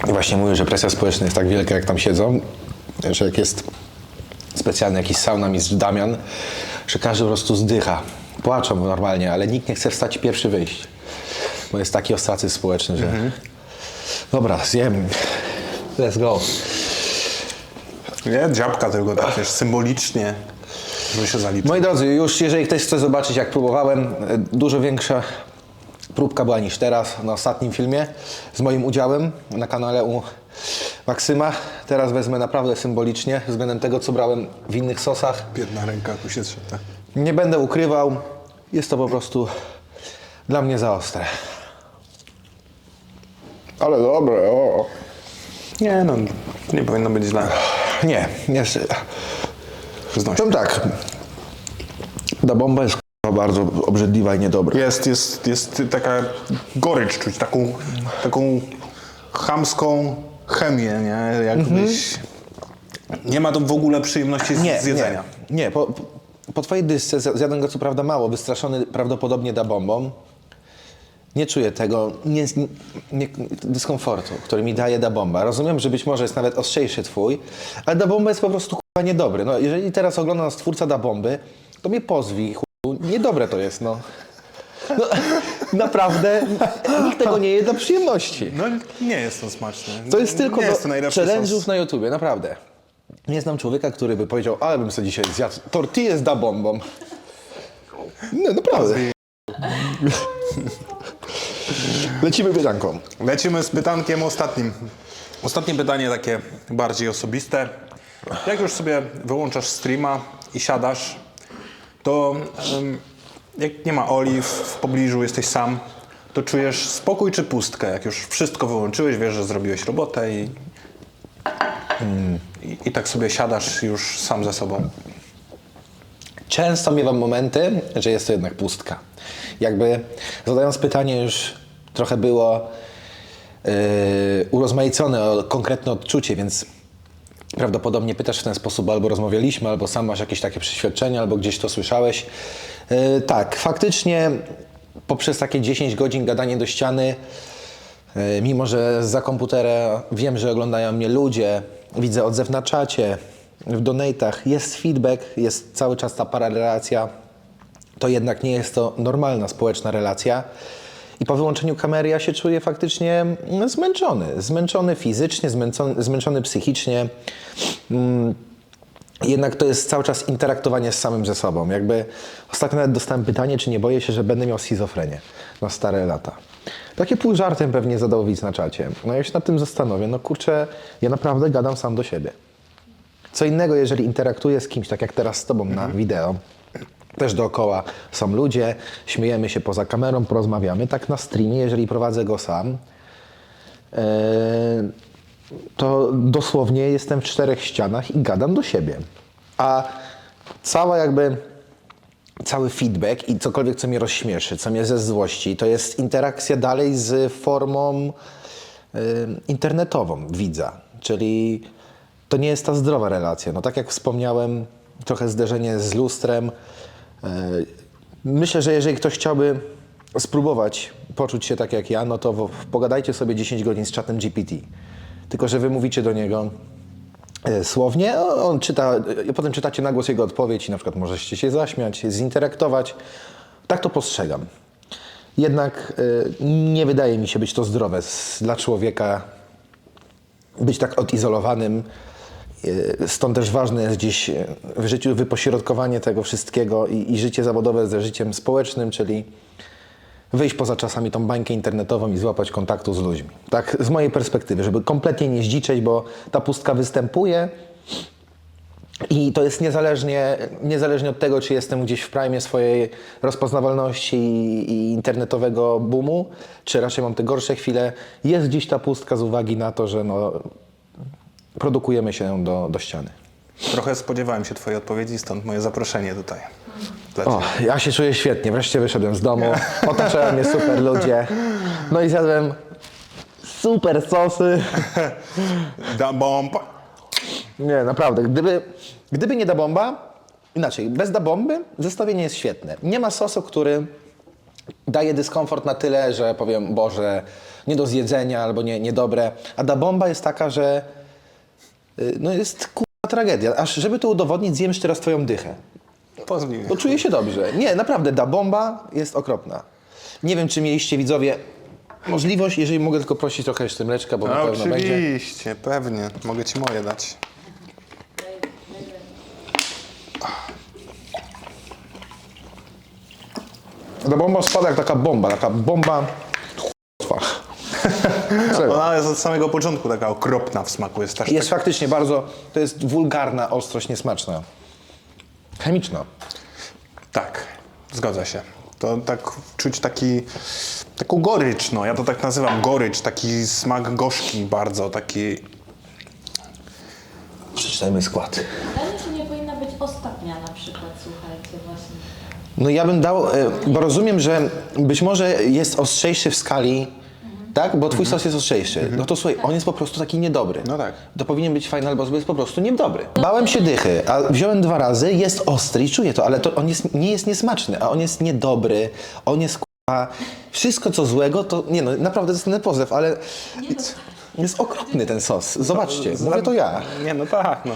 I właśnie mówił, że presja społeczna jest tak wielka, jak tam siedzą, że jak jest specjalny jakiś saunamistrz Damian, że każdy po prostu zdycha. Płaczą normalnie, ale nikt nie chce wstać i pierwszy wyjść. Bo jest taki ostracyzm społeczny, że... Dobra, zjem. Let's go. Nie, dziabka tylko tak, wiesz, symbolicznie, żeby się zaliczyć. Moi drodzy, już jeżeli ktoś chce zobaczyć, jak próbowałem, dużo większa próbka była niż teraz na ostatnim filmie z moim udziałem na kanale u Maksyma. Teraz wezmę naprawdę symbolicznie względem tego, co brałem w innych sosach. Biedna ręka tu się trzyma. Nie będę ukrywał, jest to po prostu dla mnie za ostre. Ale dobre, o. Nie no, nie powinno być źle. Nie, Znosi. powiem tak. Ta bomba jest bardzo obrzydliwa i niedobra. Jest taka gorycz czuć, taką chamską chemię, nie? Jakbyś... Nie ma to w ogóle przyjemności z jedzenia. Nie. Po twojej dysce zjadłem go co prawda mało, wystraszony prawdopodobnie da bombą. Nie czuję tego dyskomfortu, który mi daje da bomba. Rozumiem, że być może jest nawet ostrzejszy twój, ale da bomba jest po prostu niedobry. No, jeżeli teraz ogląda nas twórca da bomby, to mnie pozwij, niedobre to jest, no. Naprawdę, nikt tego nie je dla przyjemności. No nie jest to smaczne. To jest tylko nie do jest to najlepszy challenge'ów sos. na YouTubie, naprawdę. Nie znam człowieka, który by powiedział, ale bym sobie dzisiaj zjadł tortillę z da bombą. No, naprawdę. Lecimy pytanką. Lecimy z pytankiem ostatnim. Ostatnie pytanie takie bardziej osobiste. Jak już sobie wyłączasz streama i siadasz, to jak nie ma Oliw w pobliżu, jesteś sam, to czujesz spokój czy pustkę? Jak już wszystko wyłączyłeś, wiesz, że zrobiłeś robotę i tak sobie siadasz już sam ze sobą. Często miewam momenty, że jest to jednak pustka. Jakby zadając pytanie już trochę było urozmaicone o konkretne odczucie, więc prawdopodobnie pytasz w ten sposób, albo rozmawialiśmy, albo sam masz jakieś takie przeświadczenia, albo gdzieś to słyszałeś. Tak, faktycznie poprzez takie 10 godzin gadanie do ściany, mimo że za komputera wiem, że oglądają mnie ludzie, widzę odzew na czacie, w donate'ach, jest feedback, jest cały czas ta pararelacja, to jednak nie jest to normalna społeczna relacja. I po wyłączeniu kamery ja się czuję faktycznie zmęczony fizycznie, zmęczony psychicznie. Jednak to jest cały czas interaktowanie z samym ze sobą. Jakby ostatnio nawet dostałem pytanie, czy nie boję się, że będę miał schizofrenię na stare lata. Takie pół żartem pewnie zadał widz na czacie. No ja się nad tym zastanowię. No kurczę, ja naprawdę gadam sam do siebie. Co innego, jeżeli interaktuję z kimś, tak jak teraz z tobą na wideo, też dookoła są ludzie, śmiejemy się poza kamerą, porozmawiamy. Tak na streamie, jeżeli prowadzę go sam, to dosłownie jestem w 4 ścianach i gadam do siebie. A cały feedback i cokolwiek, co mnie rozśmieszy, co mnie ze złości, to jest interakcja dalej z formą internetową widza. Czyli to nie jest ta zdrowa relacja. No tak jak wspomniałem, trochę zderzenie z lustrem. Myślę, że jeżeli ktoś chciałby spróbować poczuć się tak jak ja, no to pogadajcie sobie 10 godzin z czatem GPT. Tylko że wy mówicie do niego słownie, on czyta, potem czytacie na głos jego odpowiedź i na przykład możecie się zaśmiać, zinteraktować. Tak to postrzegam. Jednak nie wydaje mi się być to zdrowe dla człowieka, być tak odizolowanym. Stąd też ważne jest gdzieś w życiu wypośrodkowanie tego wszystkiego i życie zawodowe ze życiem społecznym, czyli wyjść poza czasami tą bańkę internetową i złapać kontaktu z ludźmi. Tak z mojej perspektywy, żeby kompletnie nie zdziczeć, bo ta pustka występuje i to jest niezależnie od tego, czy jestem gdzieś w prime swojej rozpoznawalności i internetowego boomu, czy raczej mam te gorsze chwile. Jest gdzieś ta pustka z uwagi na to, że produkujemy się do ściany. Trochę spodziewałem się twojej odpowiedzi, stąd moje zaproszenie tutaj. O, ja się czuję świetnie. Wreszcie wyszedłem z domu, otaczają mnie super ludzie. No i zjadłem super sosy. Da bomba. Nie, naprawdę. Gdyby nie da bomba, inaczej, bez da bomby zestawienie jest świetne. Nie ma sosu, który daje dyskomfort na tyle, że powiem, Boże, nie do zjedzenia albo niedobre. A da bomba jest taka, że no jest tragedia. Aż żeby to udowodnić, zjem jeszcze raz twoją dychę. Pozwij mi. Bo czuję się dobrze. Nie, naprawdę, da bomba jest okropna. Nie wiem, czy mieliście widzowie możliwość, jeżeli mogę tylko prosić trochę jeszcze mleczka, bo na pewno będzie. Oczywiście, pewnie. Mogę ci moje dać. Da bomba spada jak taka bomba. Ona jest od samego początku taka okropna w smaku. Jest też Jest faktycznie bardzo, to jest wulgarna ostrość, niesmaczna. Chemiczna. Tak, zgadza się. To tak czuć taką gorycz, no. Ja to tak nazywam gorycz, taki smak gorzki bardzo, taki... Przeczytajmy skład. Ale czy nie powinna być ostatnia na przykład, słuchajcie, właśnie. No ja bym dał, bo rozumiem, że być może jest ostrzejszy w skali, tak? Bo twój sos jest ostrzejszy. No to słuchaj, on jest po prostu taki niedobry. No tak. To powinien być Final Boss, bo jest po prostu niedobry. Bałem się dychy, a wziąłem 2 razy, jest ostry i czuję to, ale to on nie jest niesmaczny, a on jest niedobry, on jest wszystko co złego, to nie no, naprawdę dostanę pozew, ale jest okropny ten sos. Zobaczcie, mówię to ja. Nie, no tak, no.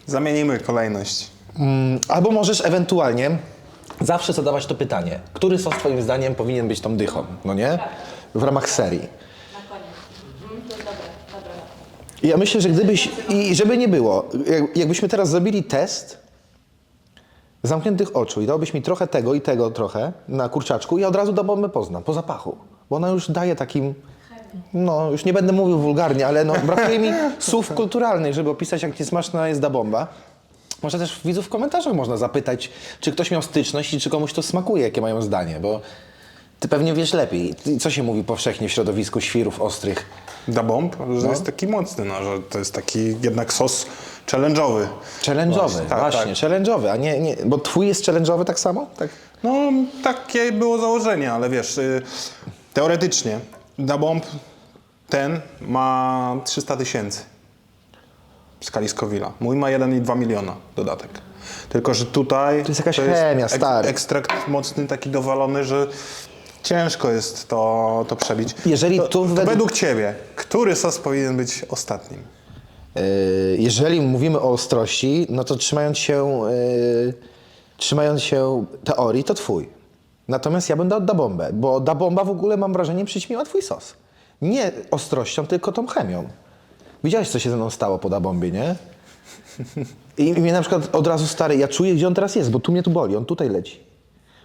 Zamienimy kolejność. Albo możesz ewentualnie zawsze zadawać to pytanie, który sos twoim zdaniem powinien być tą dychą, no nie? W ramach serii. Na koniec. To jest dobre. Ja myślę, że gdybyś, i żeby nie było, jakbyśmy teraz zrobili test zamkniętych oczu i dałbyś mi trochę tego i tego trochę na kurczaczku i ja od razu do bomby poznam, po zapachu. Bo ona już daje takim, no już nie będę mówił wulgarnie, ale no brakuje mi słów kulturalnych, żeby opisać, jak niesmaczna jest da bomba. Może też widzów w komentarzach można zapytać, czy ktoś miał styczność i czy komuś to smakuje, jakie mają zdanie, bo ty pewnie wiesz lepiej. Co się mówi powszechnie w środowisku świrów ostrych? Da bomb, że jest taki mocny, no, że to jest taki jednak sos challenge'owy. Challenge'owy, Tak, właśnie, challenge'owy, a nie, bo twój jest challenge'owy tak samo? Tak. No, takie było założenie, ale wiesz, teoretycznie Da Bomb ten ma 300 000 w skali Scoville'a. Mój ma 1,2 miliona dodatek. Tylko, że tutaj... To jest jakaś chemia, stary. Ekstrakt mocny, taki dowalony, że ciężko jest to przebić. Jeżeli to tu według Ciebie, który sos powinien być ostatnim? Jeżeli mówimy o ostrości, no to trzymając się teorii, to twój. Natomiast ja bym dał Da Bombę, bo Da Bomba w ogóle, mam wrażenie, przyćmiła twój sos. Nie ostrością, tylko tą chemią. Widziałeś, co się ze mną stało po Da Bombie, nie? I mnie na przykład od razu, stary, ja czuję, gdzie on teraz jest, bo tu mnie tu boli, on tutaj leci.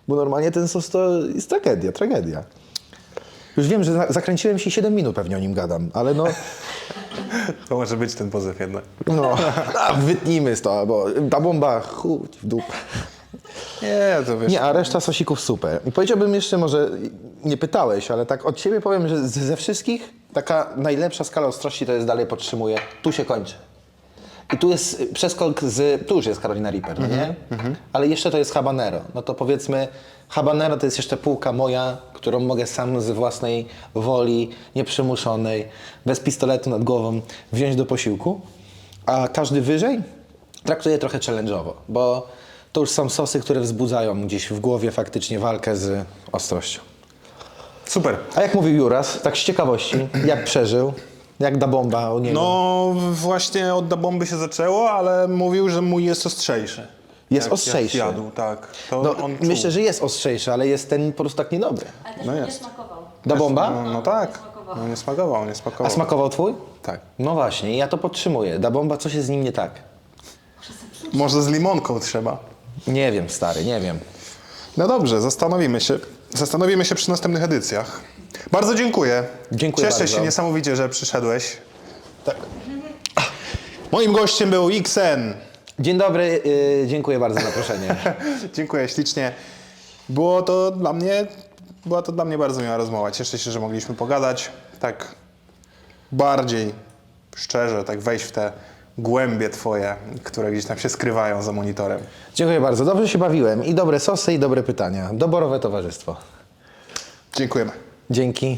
Bo normalnie ten sos to jest tragedia. Już wiem, że zakręciłem się 7 minut pewnie o nim gadam, ale no... To może być ten pozew jednak. No, wytnijmy z to, bo Da Bomba, chuj w dupę. Nie, to wiesz... Nie, a reszta sosików super. I powiedziałbym jeszcze, może nie pytałeś, ale tak od ciebie powiem, że ze wszystkich taka najlepsza skala ostrości to jest dalej podtrzymuję. Tu się kończy. I tu jest przeskok tu już jest Carolina Reaper, no nie? Ale jeszcze to jest habanero. No to powiedzmy, habanero to jest jeszcze półka moja, którą mogę sam z własnej woli, nieprzymuszonej, bez pistoletu nad głową wziąć do posiłku. A każdy wyżej traktuję trochę challenge'owo, bo to już są sosy, które wzbudzają gdzieś w głowie faktycznie walkę z ostrością. Super. A jak mówił Juras, tak z ciekawości, jak przeżył, jak Da Bomba u niego? No właśnie od Da Bomby się zaczęło, ale mówił, że mój jest ostrzejszy. Jest Jak ostrzejszy. jadł, tak. To No, on czuł. myślę, że jest ostrzejszy, ale jest ten po prostu tak niedobry. Ale też No nie jest. smakował. Da Bomba? No tak. smakował. No nie smakował, nie smakował. A smakował twój? Tak. No właśnie, i ja to podtrzymuję. Da Bomba, coś jest z nim nie tak. Może z limonką trzeba. Nie wiem, stary, nie wiem. No dobrze, zastanowimy się. Zastanowimy się przy następnych edycjach. Bardzo dziękuję. Dziękuję Cieszę bardzo. się niesamowicie, że przyszedłeś. Tak. Moim gościem był Xen. Dzień dobry, dziękuję bardzo za zaproszenie. Dziękuję ślicznie. Była to dla mnie bardzo miła rozmowa. Cieszę się, że mogliśmy pogadać tak bardziej szczerze, tak wejść w te głębie twoje, które gdzieś tam się skrywają za monitorem. Dziękuję bardzo, dobrze się bawiłem. I dobre sosy, i dobre pytania. Doborowe towarzystwo. Dziękujemy. Dzięki.